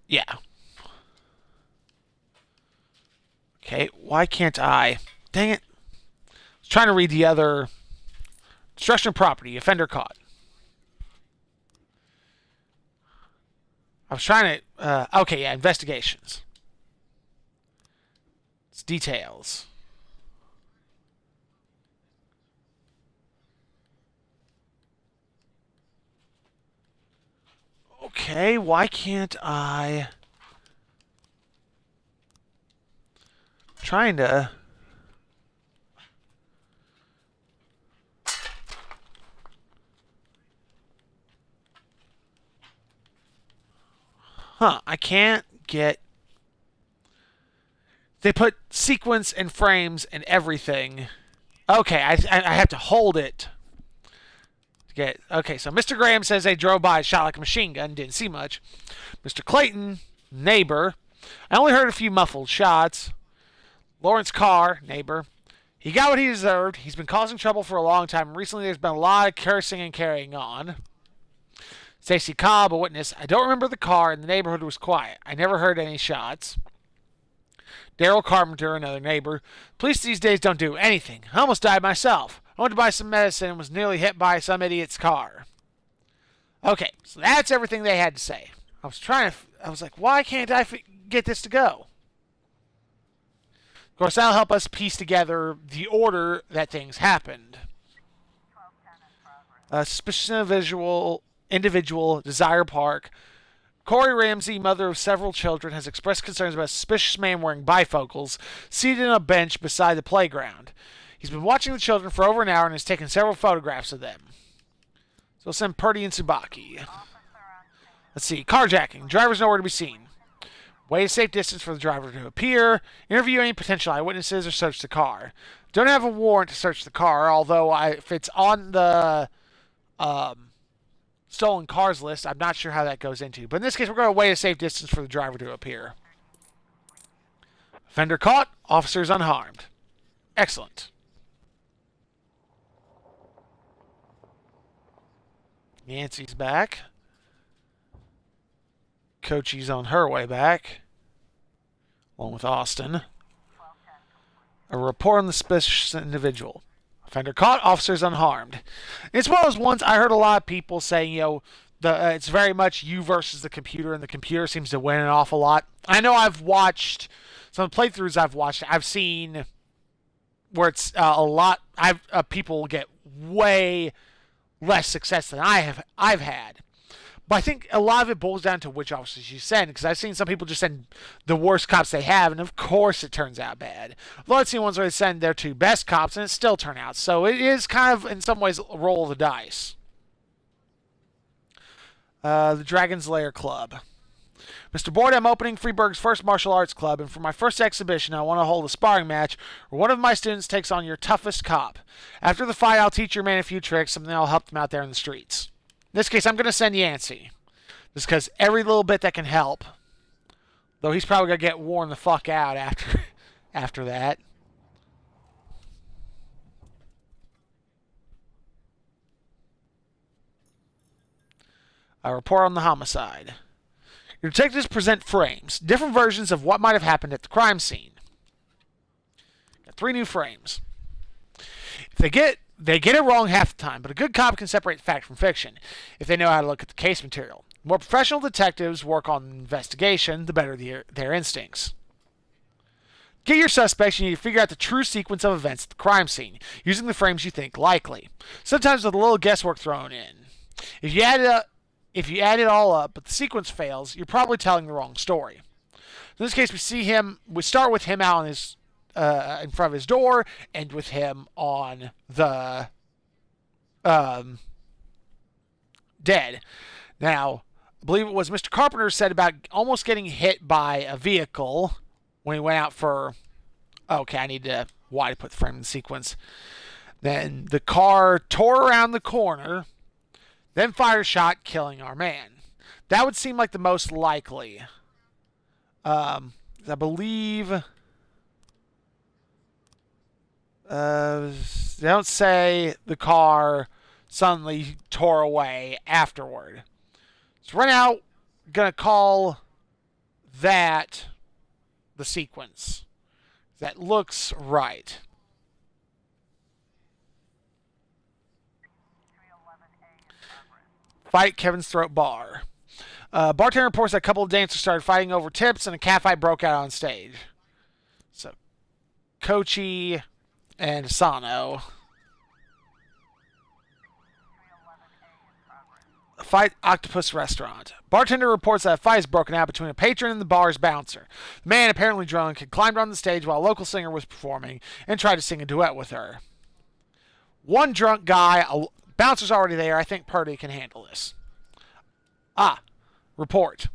Yeah. Okay, why can't I? Dang it. I was trying to read the other. Destruction of property. Offender caught. I was trying to... okay, yeah, investigations. It's details. Okay, why can't I... I'm trying to... I can't get... They put sequence and frames and everything. Okay, I have to hold it. Okay, so Mr. Graham says they drove by, shot like a machine gun, didn't see much. Mr. Clayton, neighbor. I only heard a few muffled shots. Lawrence Carr, neighbor. He got what he deserved. He's been causing trouble for a long time. Recently, there's been a lot of cursing and carrying on. Stacy Cobb, a witness. I don't remember the car, and the neighborhood was quiet. I never heard any shots. Daryl Carpenter, another neighbor. Police these days don't do anything. I almost died myself. I went to buy some medicine and was nearly hit by some idiot's car. Okay, so that's everything they had to say. I was like, why can't I get this to go? Of course, that'll help us piece together the order that things happened. Suspicious individual, Desire Park. Corey Ramsey, mother of several children, has expressed concerns about a suspicious man wearing bifocals, seated on a bench beside the playground. He's been watching the children for over an hour and has taken several photographs of them. So we'll send Purdy and Tsubaki. Let's see. Carjacking. Driver's nowhere to be seen. Wait a safe distance for the driver to appear. Interview any potential eyewitnesses or search the car. Don't have a warrant to search the car, although if it's on the stolen cars list, I'm not sure how that goes into. But in this case, we're going to wait a safe distance for the driver to appear. Offender caught. Officers unharmed. Excellent. Nancy's back. Kochi's on her way back, along with Austin. A report on the suspicious individual. Offender caught, officers unharmed. It's one of those ones I heard a lot of people saying, it's very much you versus the computer, and the computer seems to win an awful lot. I know I've watched some playthroughs I've seen where it's a lot. People get way less success than I've had. But I think a lot of it boils down to which officers you send, because I've seen some people just send the worst cops they have, and of course it turns out bad. Although I've seen ones where they send their two best cops, and it still turns out. So it is kind of, in some ways, a roll of the dice. The Dragon's Lair Club. Mr. Boyd, I'm opening Freeburg's first martial arts club, and for my first exhibition, I want to hold a sparring match where one of my students takes on your toughest cop. After the fight, I'll teach your man a few tricks, and then I'll help them out there in the streets. In this case, I'm going to send Yancey. Just because every little bit that can help. Though he's probably going to get worn the fuck out after that. A report on the homicide. Your detectives present frames, different versions of what might have happened at the crime scene. 3 new frames. If they get it wrong half the time, but a good cop can separate fact from fiction if they know how to look at the case material. The more professional detectives work on investigation, the better their instincts. Get your suspects, you need to figure out the true sequence of events at the crime scene, using the frames you think likely, sometimes with a little guesswork thrown in. If you add it all up, but the sequence fails, you're probably telling the wrong story. In this case, we start with him out on his in front of his door, and with him on the dead. Now, I believe it was Mr. Carpenter said about almost getting hit by a vehicle when he went out for... Okay, I need to... Why to put the frame in the sequence. Then the car tore around the corner, then fired a shot, killing our man. That would seem like the most likely. I believe... they don't say the car suddenly tore away afterward. So right now, gonna call that the sequence. That looks right. Fight Kevin's Throat Bar. Bartender reports that a couple of dancers started fighting over tips and a catfight broke out on stage. So, Kochi and Sano. Fight Octopus Restaurant. Bartender reports that a fight has broken out between a patron and the bar's bouncer. The man, apparently drunk, had climbed on the stage while a local singer was performing and tried to sing a duet with her. One drunk guy, a bouncer's already there. I think Purdy can handle this. Report.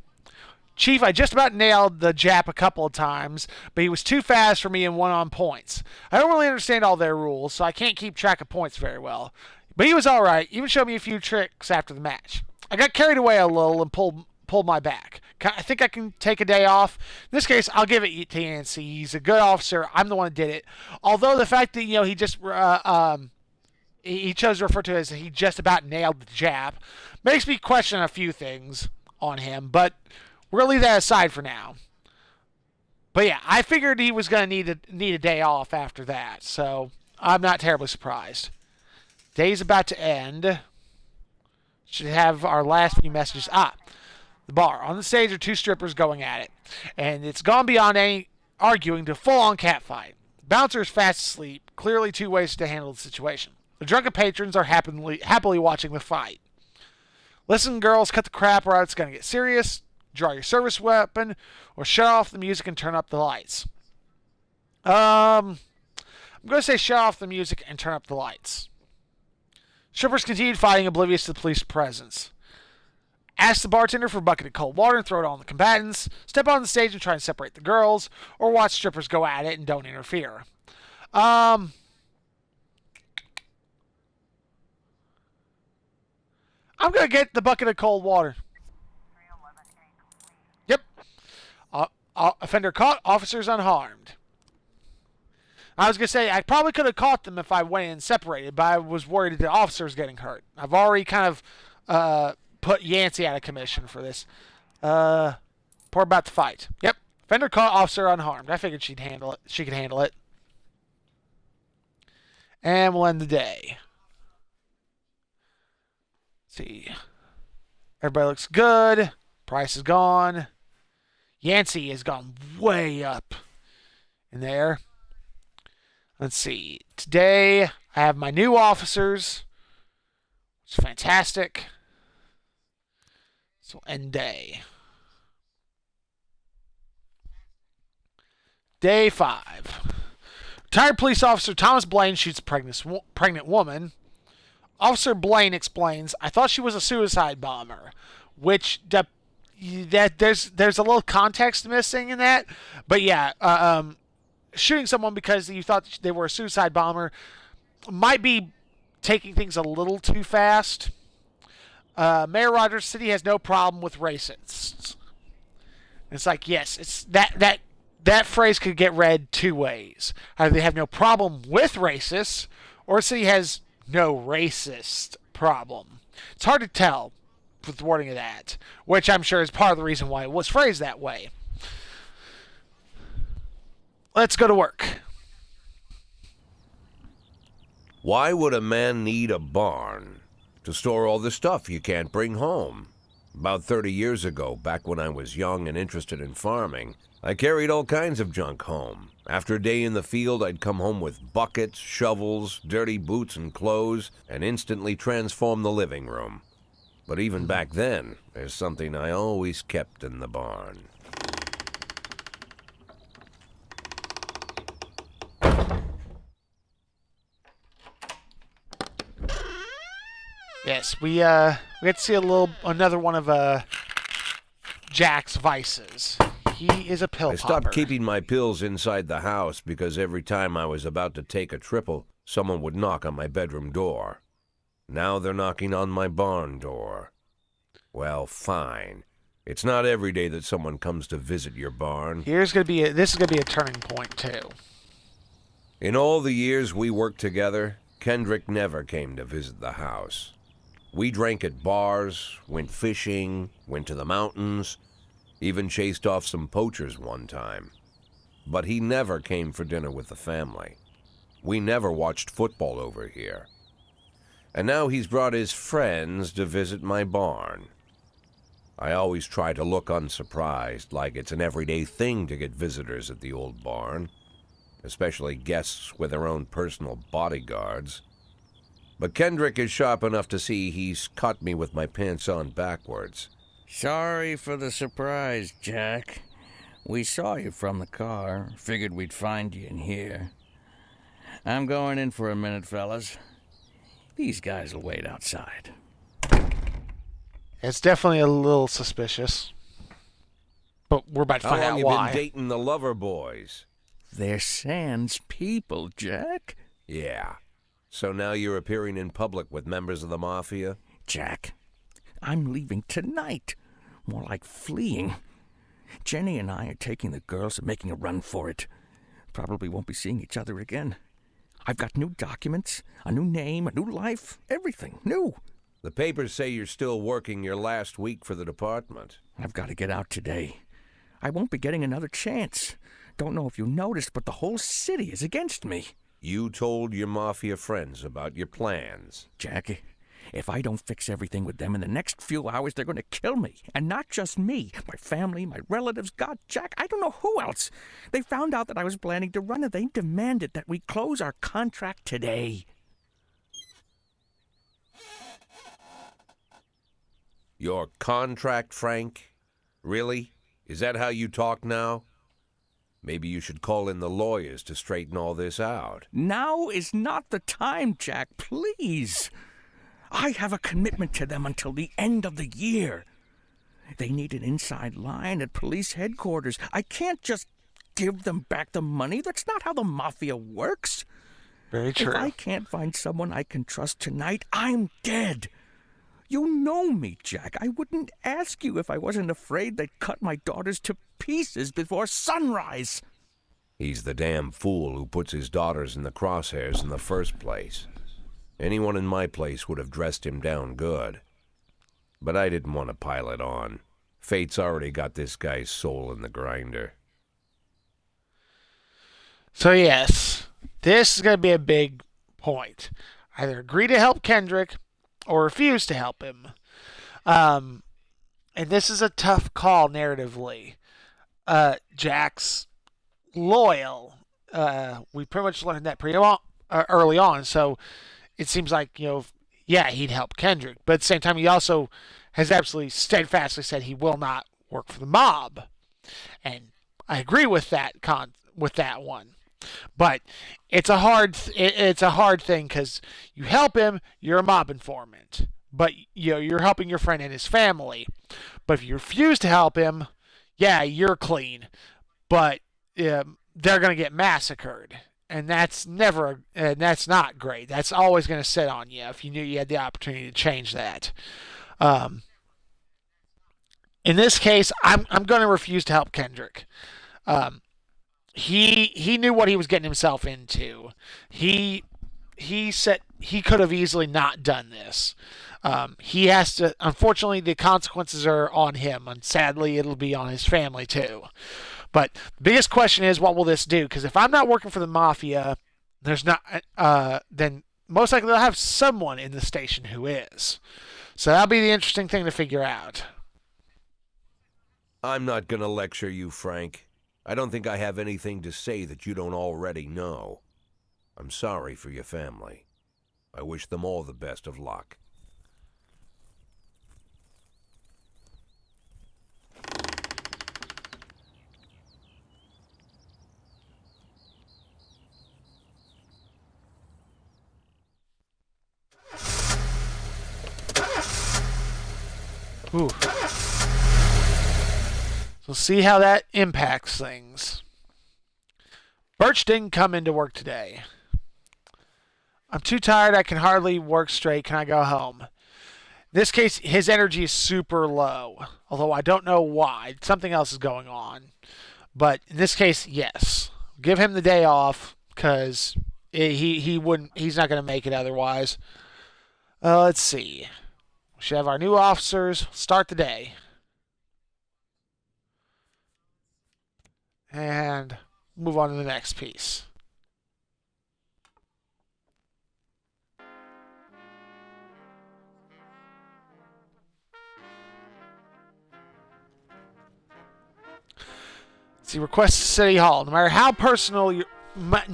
Chief, I just about nailed the Jap a couple of times, but he was too fast for me and won on points. I don't really understand all their rules, so I can't keep track of points very well. But he was alright, even showed me a few tricks after the match. I got carried away a little and pulled my back. I think I can take a day off. In this case, I'll give it to Yancey. He's a good officer. I'm the one that did it. Although the fact that, he just... he chose to refer to it as he just about nailed the Jap makes me question a few things on him, but we're going to leave that aside for now. But yeah, I figured he was going to need a day off after that, so I'm not terribly surprised. Day's about to end. Should have our last few messages. The bar. On the stage are 2 strippers going at it, and it's gone beyond any arguing to full-on catfight. The bouncer is fast asleep, clearly 2 ways to handle the situation. The drunken patrons are happily watching the fight. Listen, girls, cut the crap or it's going to get serious. Draw your service weapon, or shut off the music and turn up the lights. I'm going to say shut off the music and turn up the lights. Strippers continued fighting, oblivious to the police presence. Ask the bartender for a bucket of cold water and throw it on the combatants. Step on the stage and try and separate the girls, or watch strippers go at it and don't interfere. I'm going to get the bucket of cold water. Yep. Offender caught, officers unharmed. I was going to say, I probably could have caught them if I went in and separated, but I was worried that the officers getting hurt. I've already kind of put Yancey out of commission for this. Poor about to fight. Yep. Offender caught, officer unharmed. I figured she'd handle it. She could handle it. And we'll end the day. Let's see. Everybody looks good. Price is gone. Yancey has gone way up in there. Let's see. Today, I have my new officers. It's fantastic. So, end day. Day 5. Retired police officer Thomas Blaine shoots a pregnant woman. Officer Blaine explains, I thought she was a suicide bomber, which that there's a little context missing in that. But yeah, shooting someone because you thought they were a suicide bomber might be taking things a little too fast. Mayor Rogers City has no problem with racists. It's like, yes, it's that phrase could get read 2 ways. Either they have no problem with racists, or the city has no racist problem. It's hard to tell with the wording of that, which I'm sure is part of the reason why it was phrased that way. Let's go to work. Why would a man need a barn? To store all the stuff you can't bring home. About 30 years ago, back when I was young and interested in farming, I carried all kinds of junk home. After a day in the field, I'd come home with buckets, shovels, dirty boots and clothes, and instantly transform the living room. But even back then, there's something I always kept in the barn. Yes, we get to see another one of Jack's vices. He is a pill I popper. stopped keeping my pills inside the house because every time I was about to take a triple, someone would knock on my bedroom door. Now they're knocking on my barn door. Well, fine. It's not every day that someone comes to visit your barn. This is gonna be a turning point too. In all the years we worked together, Kendrick never came to visit the house. We drank at bars, went fishing, went to the mountains, even chased off some poachers one time. But he never came for dinner with the family. We never watched football over here. And now he's brought his friends to visit my barn. I always try to look unsurprised, like it's an everyday thing to get visitors at the old barn, especially guests with their own personal bodyguards. But Kendrick is sharp enough to see he's caught me with my pants on backwards. Sorry for the surprise, Jack. We saw you from the car. Figured we'd find you in here. I'm going in for a minute, fellas. These guys will wait outside. It's definitely a little suspicious, but we're about to How find long out you why. been dating the lover boys? They're Sans people, Jack. Yeah. So now you're appearing in public with members of the Mafia? Jack, I'm leaving tonight. More like fleeing. Jenny and I are taking the girls and making a run for it. Probably won't be seeing each other again. I've got new documents, a new name, a new life, everything new. The papers say you're still working your last week for the department. I've got to get out today. I won't be getting another chance. Don't know if you noticed, but the whole city is against me. You told your Mafia friends about your plans. Jackie, if I don't fix everything with them in the next few hours, they're going to kill me. And not just me. My family, my relatives, God, Jack, I don't know who else. They found out that I was planning to run and they demanded that we close our contract today. Your contract, Frank? Really? Is that how you talk now? Maybe you should call in the lawyers to straighten all this out. Now is not the time, Jack, please. I have a commitment to them until the end of the year. They need an inside line at police headquarters. I can't just give them back the money. That's not how the Mafia works. Very true. If I can't find someone I can trust tonight, I'm dead. You know me, Jack. I wouldn't ask you if I wasn't afraid they'd cut my daughters to pieces before sunrise. He's the damn fool who puts his daughters in the crosshairs in the first place. Anyone in my place would have dressed him down good. But I didn't want to pile it on. Fate's already got this guy's soul in the grinder. So yes, this is going to be a big point. Either agree to help Kendrick or refuse to help him. And this is a tough call narratively. Jack's loyal. We pretty much learned that early on, so it seems like, yeah, he'd help Kendrick. But at the same time, he also has absolutely steadfastly said he will not work for the mob. And I agree with that one. But it's a hard thing because you help him, you're a mob informant. But you're helping your friend and his family. But if you refuse to help him, yeah, you're clean. But they're going to get massacred. And that's not great. That's always going to sit on you if you knew you had the opportunity to change that. In this case, I'm going to refuse to help Kendrick. He knew what he was getting himself into. He said he could have easily not done this. He has to. Unfortunately, the consequences are on him, and sadly, it'll be on his family too. But the biggest question is, what will this do? Because if I'm not working for the Mafia, then most likely they'll have someone in the station who is. So that'll be the interesting thing to figure out. I'm not gonna lecture you, Frank. I don't think I have anything to say that you don't already know. I'm sorry for your family. I wish them all the best of luck. Ooh. So see how that impacts things. Birch didn't come into work today. I'm too tired. I can hardly work straight. Can I go home? In this case, his energy is super low. Although I don't know why. Something else is going on. But in this case, yes. Give him the day off because he's not going to make it otherwise. Let's see. We should have our new officers start the day. And move on to the next piece. See, request to City Hall. No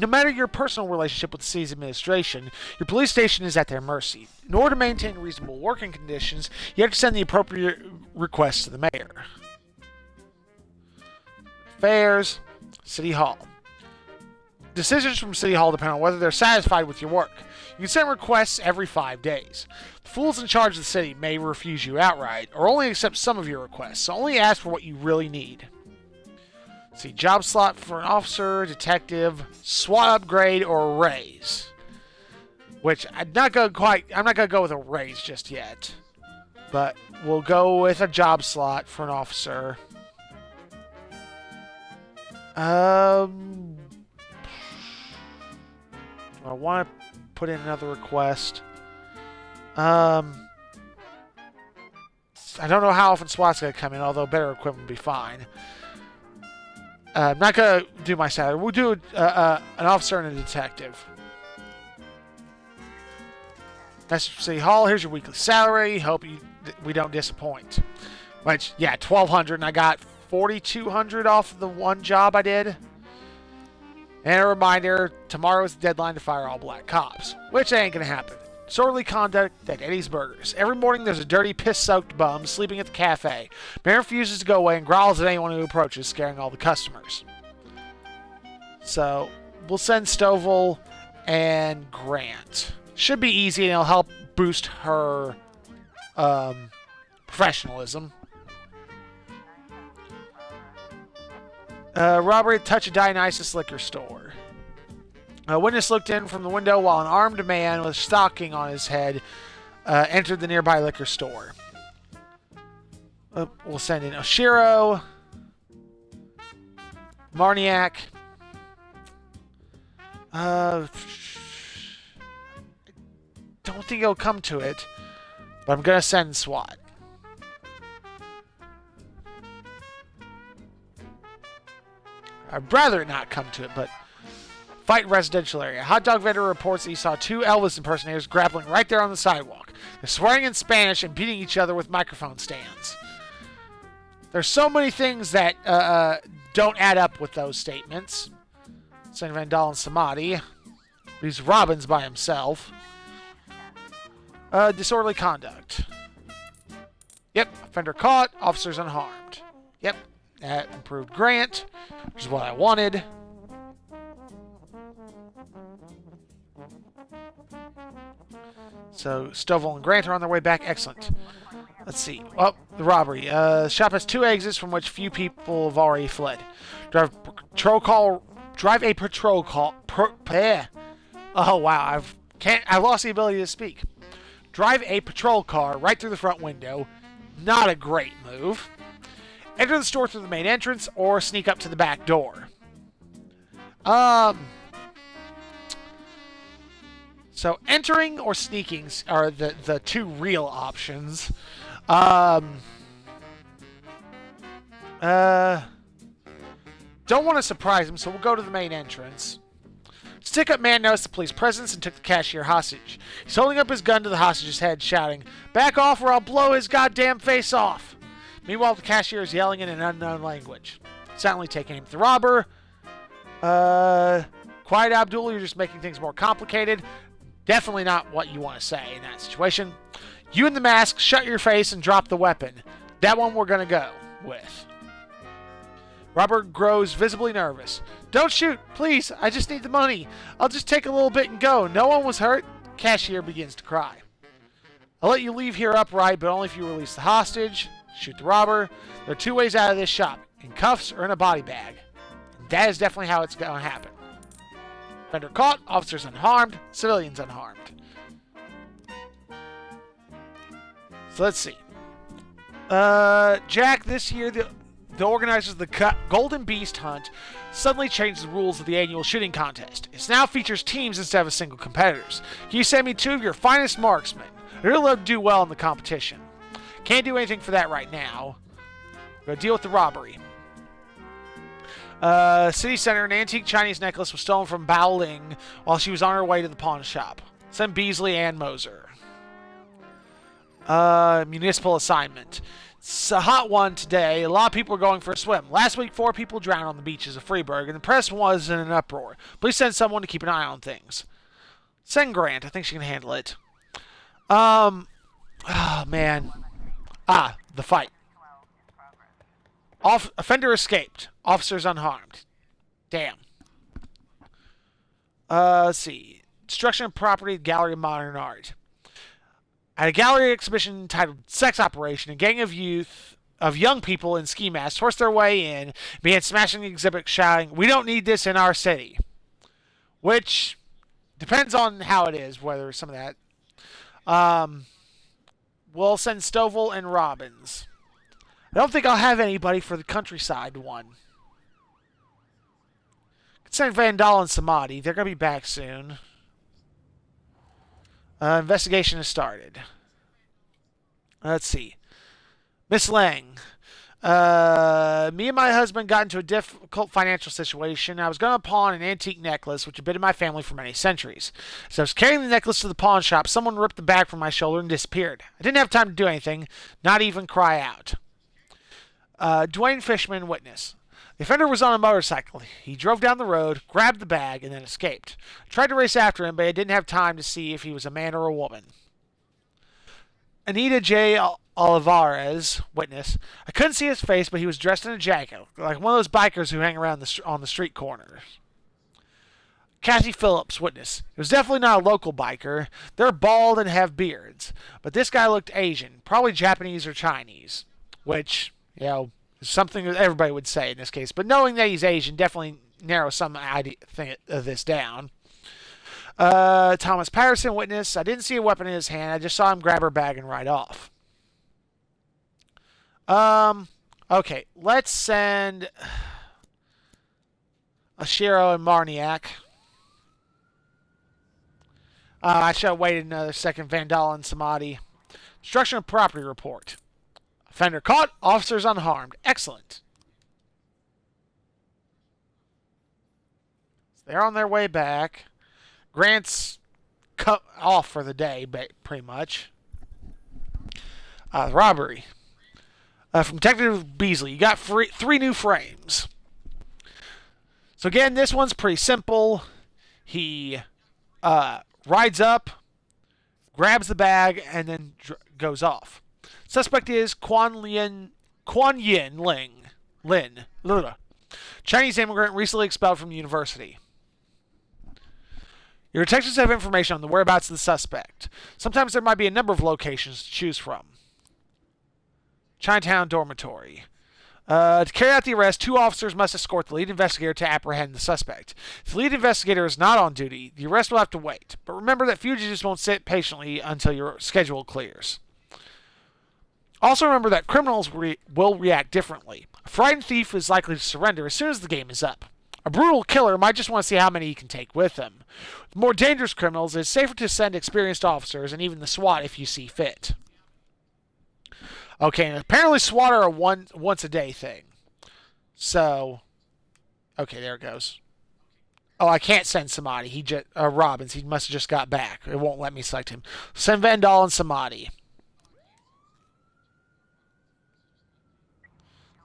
matter your personal relationship with the city's administration, your police station is at their mercy. In order to maintain reasonable working conditions, you have to send the appropriate request to the mayor. Affairs, City Hall. Decisions from City Hall depend on whether they're satisfied with your work. You can send requests every 5 days. The fools in charge of the city may refuse you outright, or only accept some of your requests, so only ask for what you really need. See, job slot for an officer, detective, SWAT upgrade, or a raise. Which I'm not gonna go with a raise just yet. But we'll go with a job slot for an officer. Do I want to put in another request? I don't know how often SWAT's gonna come in, although better equipment would be fine. I'm not going to do my salary. We'll do an officer and a detective. Message from City Hall. Here's your weekly salary. Hope we don't disappoint. Which, yeah, $1,200, and I got $4,200 off of the one job I did. And a reminder, tomorrow is the deadline to fire all black cops. Which ain't going to happen. Disorderly conduct at Eddie's Burgers. Every morning there's a dirty, piss-soaked bum sleeping at the cafe. Mayor refuses to go away and growls at anyone who approaches, scaring all the customers. So, we'll send Stovall and Grant. Should be easy and it'll help boost her professionalism. Robbery at Touch of Dionysus liquor store. A witness looked in from the window while an armed man with a stocking on his head entered the nearby liquor store. We'll send in Oshiro, Marniak. Don't think he'll come to it, but I'm going to send SWAT. I'd rather it not come to it, but... Fight residential area. Hot dog vendor reports that he saw 2 Elvis impersonators grappling right there on the sidewalk. They're swearing in Spanish and beating each other with microphone stands. There's so many things that don't add up with those statements. St. Vandal and Samadhi. Leaves Robbins by himself. Disorderly conduct. Yep. Offender caught. Officers unharmed. Yep. That improved Grant, which is what I wanted. So, Stovall and Grant are on their way back. Excellent. Let's see. Oh, the robbery. The shop has 2 exits from which few people have already fled. Drive a patrol call. Oh, wow. I lost the ability to speak. Drive a patrol car right through the front window. Not a great move. Enter the store through the main entrance or sneak up to the back door. So entering or sneaking are the 2 real options. Don't want to surprise him, so we'll go to the main entrance. Stick-up man noticed the police presence and took the cashier hostage. He's holding up his gun to the hostage's head, shouting, "Back off or I'll blow his goddamn face off!" Meanwhile, the cashier is yelling in an unknown language. Silently taking aim at the robber. Quiet, Abdul, you're just making things more complicated. Definitely not what you want to say in that situation. You in the mask, shut your face and drop the weapon. That one we're gonna go with. Robber grows visibly nervous. "Don't shoot, please. I just need the money. I'll just take a little bit and go. No one was hurt." Cashier begins to cry. "I'll let you leave here upright, but only if you release the hostage." Shoot the robber. There are two ways out of this shop: in cuffs or in a body bag. And that is definitely how it's going to happen. Offender caught, officers unharmed, civilians unharmed. So let's see. Jack, this year, the organizers of the Golden Beast Hunt suddenly changed the rules of the annual shooting contest. It now features teams instead of single competitors. Can you send me 2 of your finest marksmen? I'd really love to do well in the competition. Can't do anything for that right now. We're going to deal with the robbery. City Center, an antique Chinese necklace was stolen from Bao Ling while she was on her way to the pawn shop. Send Beasley and Moser. Municipal assignment. It's a hot one today. A lot of people are going for a swim. Last week, 4 people drowned on the beaches of Freiburg, and the press was in an uproar. Please send someone to keep an eye on things. Send Grant. I think she can handle it. Oh, man. The fight. Offender escaped. Officers unharmed. Damn. Let's see. Destruction of property, Gallery of Modern Art. At a gallery exhibition entitled Sex Operation, a gang of young people in ski masks forced their way in and began smashing the exhibit, shouting, "We don't need this in our city." Which depends on how it is, whether some of that. We'll send Stovall and Robbins. I don't think I'll have anybody for the countryside one. Could send Van Dahl and Samadhi. They're going to be back soon. Investigation has started. Let's see. Miss Lang. Me and my husband got into a difficult financial situation. I was going to pawn an antique necklace, which had been in my family for many centuries. As I was carrying the necklace to the pawn shop, someone ripped the bag from my shoulder and disappeared. I didn't have time to do anything, not even cry out. Dwayne Fishman, witness. The offender was on a motorcycle. He drove down the road, grabbed the bag, and then escaped. I tried to race after him, but I didn't have time to see if he was a man or a woman. Anita J. Olivares, witness. I couldn't see his face, but he was dressed in a jacket, like one of those bikers who hang around on the street corners. Kathy Phillips, witness. It was definitely not a local biker. They're bald and have beards. But this guy looked Asian, probably Japanese or Chinese, which, is something that everybody would say in this case. But knowing that he's Asian definitely narrows some idea of this down. Thomas Patterson, witness. I didn't see a weapon in his hand. I just saw him grab her bag and ride off. Okay, let's send Ashiro and Marniak. I should have waited another second. Van Dahl and Samadhi. Destruction of property report. Offender caught. Officers unharmed. Excellent. They're on their way back. Grant's cut off for the day, pretty much. Robbery. From Detective Beasley, you got 3 new frames. So again, this one's pretty simple. He rides up, grabs the bag, and then goes off. Suspect is Quan Yin Lin. Chinese immigrant recently expelled from the university. Your detectives have information on the whereabouts of the suspect. Sometimes there might be a number of locations to choose from. Chinatown dormitory. To carry out the arrest, 2 officers must escort the lead investigator to apprehend the suspect. If the lead investigator is not on duty, the arrest will have to wait. But remember that fugitives won't sit patiently until your schedule clears. Also remember that criminals will react differently. A frightened thief is likely to surrender as soon as the game is up. A brutal killer might just want to see how many he can take with him. With more dangerous criminals, it's safer to send experienced officers and even the SWAT if you see fit. Okay, and apparently SWAT are a once a day thing. So, okay, there it goes. Oh, I can't send Samadhi. He just Robbins. He must have just got back. It won't let me select him. Send Vandal and Samadhi.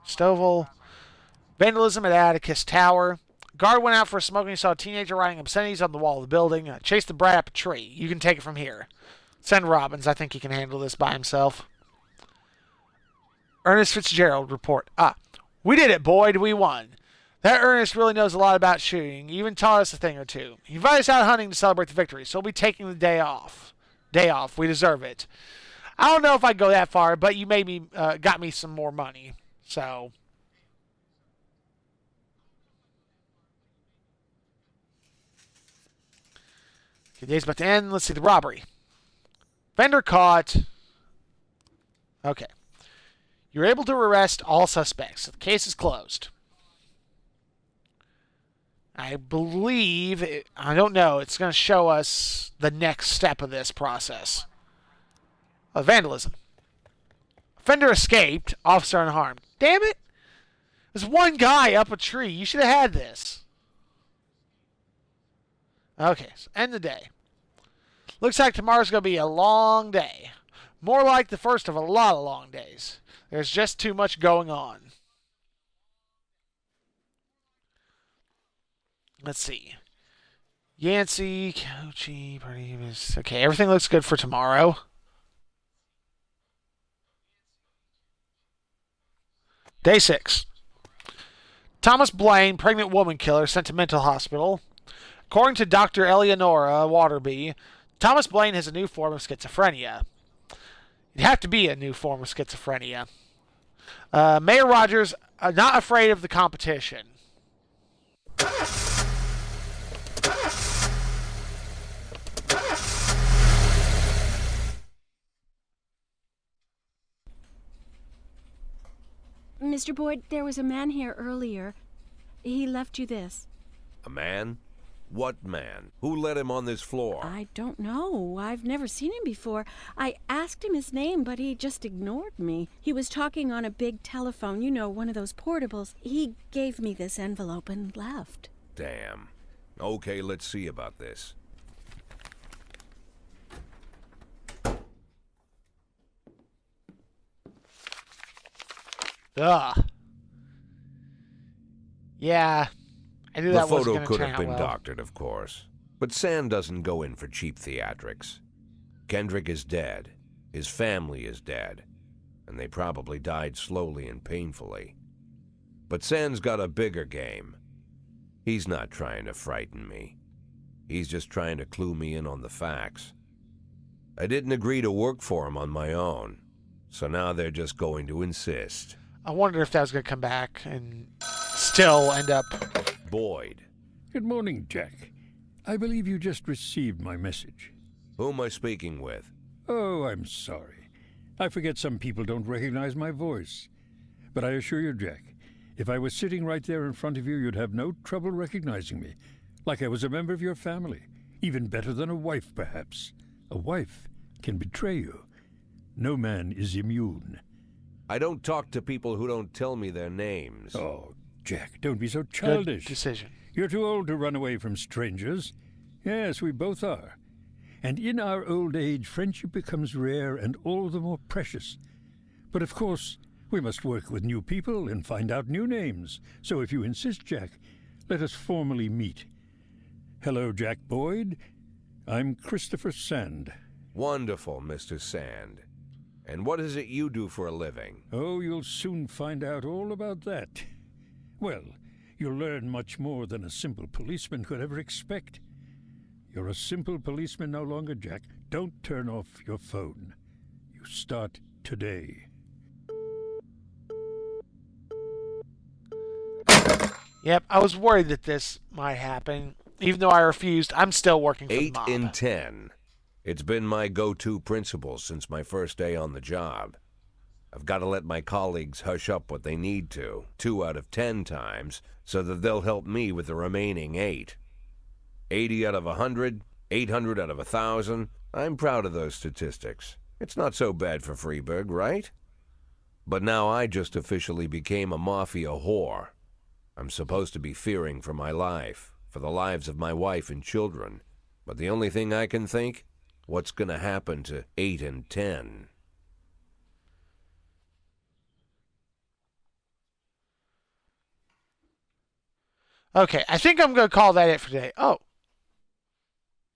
Stovall. Vandalism at Atticus Tower. Guard went out for smoking. Saw a teenager writing obscenities on the wall of the building. Chased the brat up a tree. You can take it from here. Send Robbins. I think he can handle this by himself. Ernest Fitzgerald report. We did it, Boyd. We won. That Ernest really knows a lot about shooting. He even taught us a thing or two. He invited us out hunting to celebrate the victory, so we'll be taking the day off. Day off. We deserve it. I don't know if I'd go that far, but you maybe got me some more money. So... Okay, day's about to end. Let's see the robbery. Fender caught. Okay. You're able to arrest all suspects. The case is closed. I believe, I don't know, it's going to show us the next step of this process. Vandalism. Offender escaped, officer unharmed. Damn it! There's one guy up a tree. You should have had this. Okay, so end the day. Looks like tomorrow's going to be a long day. More like the first of a lot of long days. There's just too much going on. Let's see. Yancey, Kochi, party. Okay, everything looks good for tomorrow. Day 6. Thomas Blaine, pregnant woman killer, sent to mental hospital. According to Dr. Eleonora Waterby, Thomas Blaine has a new form of schizophrenia. It'd have to be a new form of schizophrenia. Mayor Rogers, not afraid of the competition. Mr. Boyd, there was a man here earlier. He left you this. A man? What man? Who let him on this floor? I don't know. I've never seen him before. I asked him his name, but he just ignored me. He was talking on a big telephone, you know, one of those portables. He gave me this envelope and left. Damn. Okay, let's see about this. Ugh. Yeah. I knew The that wasn't photo going to could turn have out been well. doctored, of course. But Sand doesn't go in for cheap theatrics. Kendrick is dead. His family is dead. And they probably died slowly and painfully. But Sand's got a bigger game. He's not trying to frighten me. He's just trying to clue me in on the facts. I didn't agree to work for him on my own. So now they're just going to insist. I wonder if that was going to come back and still end up... Boyd. Good morning, Jack. I believe you just received my message. Who am I speaking with? Oh, I'm sorry. I forget some people don't recognize my voice. But I assure you, Jack, if I was sitting right there in front of you, you'd have no trouble recognizing me. Like I was a member of your family. Even better than a wife, perhaps. A wife can betray you. No man is immune. I don't talk to people who don't tell me their names. Oh, Jack, don't be so childish. Good decision. You're too old to run away from strangers. Yes, we both are. And in our old age, friendship becomes rare and all the more precious. But of course, we must work with new people and find out new names. So if you insist, Jack, let us formally meet. Hello, Jack Boyd. I'm Christopher Sand. Wonderful, Mr. Sand. And what is it you do for a living? Oh, you'll soon find out all about that. Well, you'll learn much more than a simple policeman could ever expect. You're a simple policeman no longer, Jack. Don't turn off your phone. You start today. Yep, I was worried that this might happen. Even though I refused, I'm still working for the 8 mob. in 10. It's been my go-to principle since my first day on the job. I've got to let my colleagues hush up what they need to, 2 out of 10 times, so that they'll help me with the remaining 8. 80 out of 100, 800 out of 1,000. I'm proud of those statistics. It's not so bad for Freeburg, right? But now I just officially became a mafia whore. I'm supposed to be fearing for my life, for the lives of my wife and children. But the only thing I can think, what's going to happen to 8 and 10? Okay, I think I'm going to call that it for today. Oh,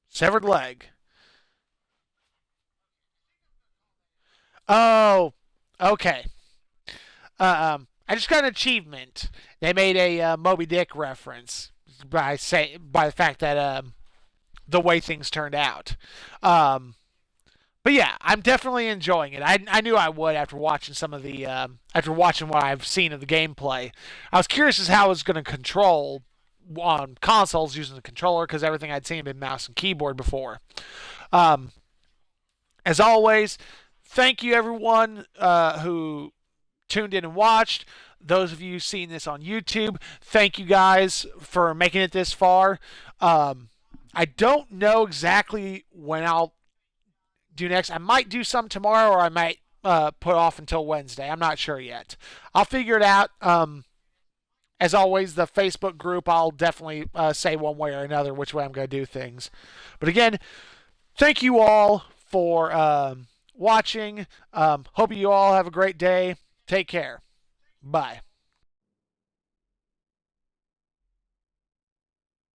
severed leg. Oh, okay. I just got an achievement. They made a Moby Dick reference by the fact that the way things turned out. But yeah, I'm definitely enjoying it. I knew I would after watching some of the after watching what I've seen of the gameplay. I was curious as how it's going to control on consoles using the controller because everything I'd seen had been mouse and keyboard before. As always, thank you everyone who tuned in and watched. Those of you seeing this on YouTube, thank you guys for making it this far. I don't know exactly when I'll do next. I might do some tomorrow, or I might put off until Wednesday. I'm not sure yet. I'll figure it out. As always, the Facebook group, I'll definitely say one way or another which way I'm going to do things. But again, thank you all for watching. Hope you all have a great day. Take care. Bye.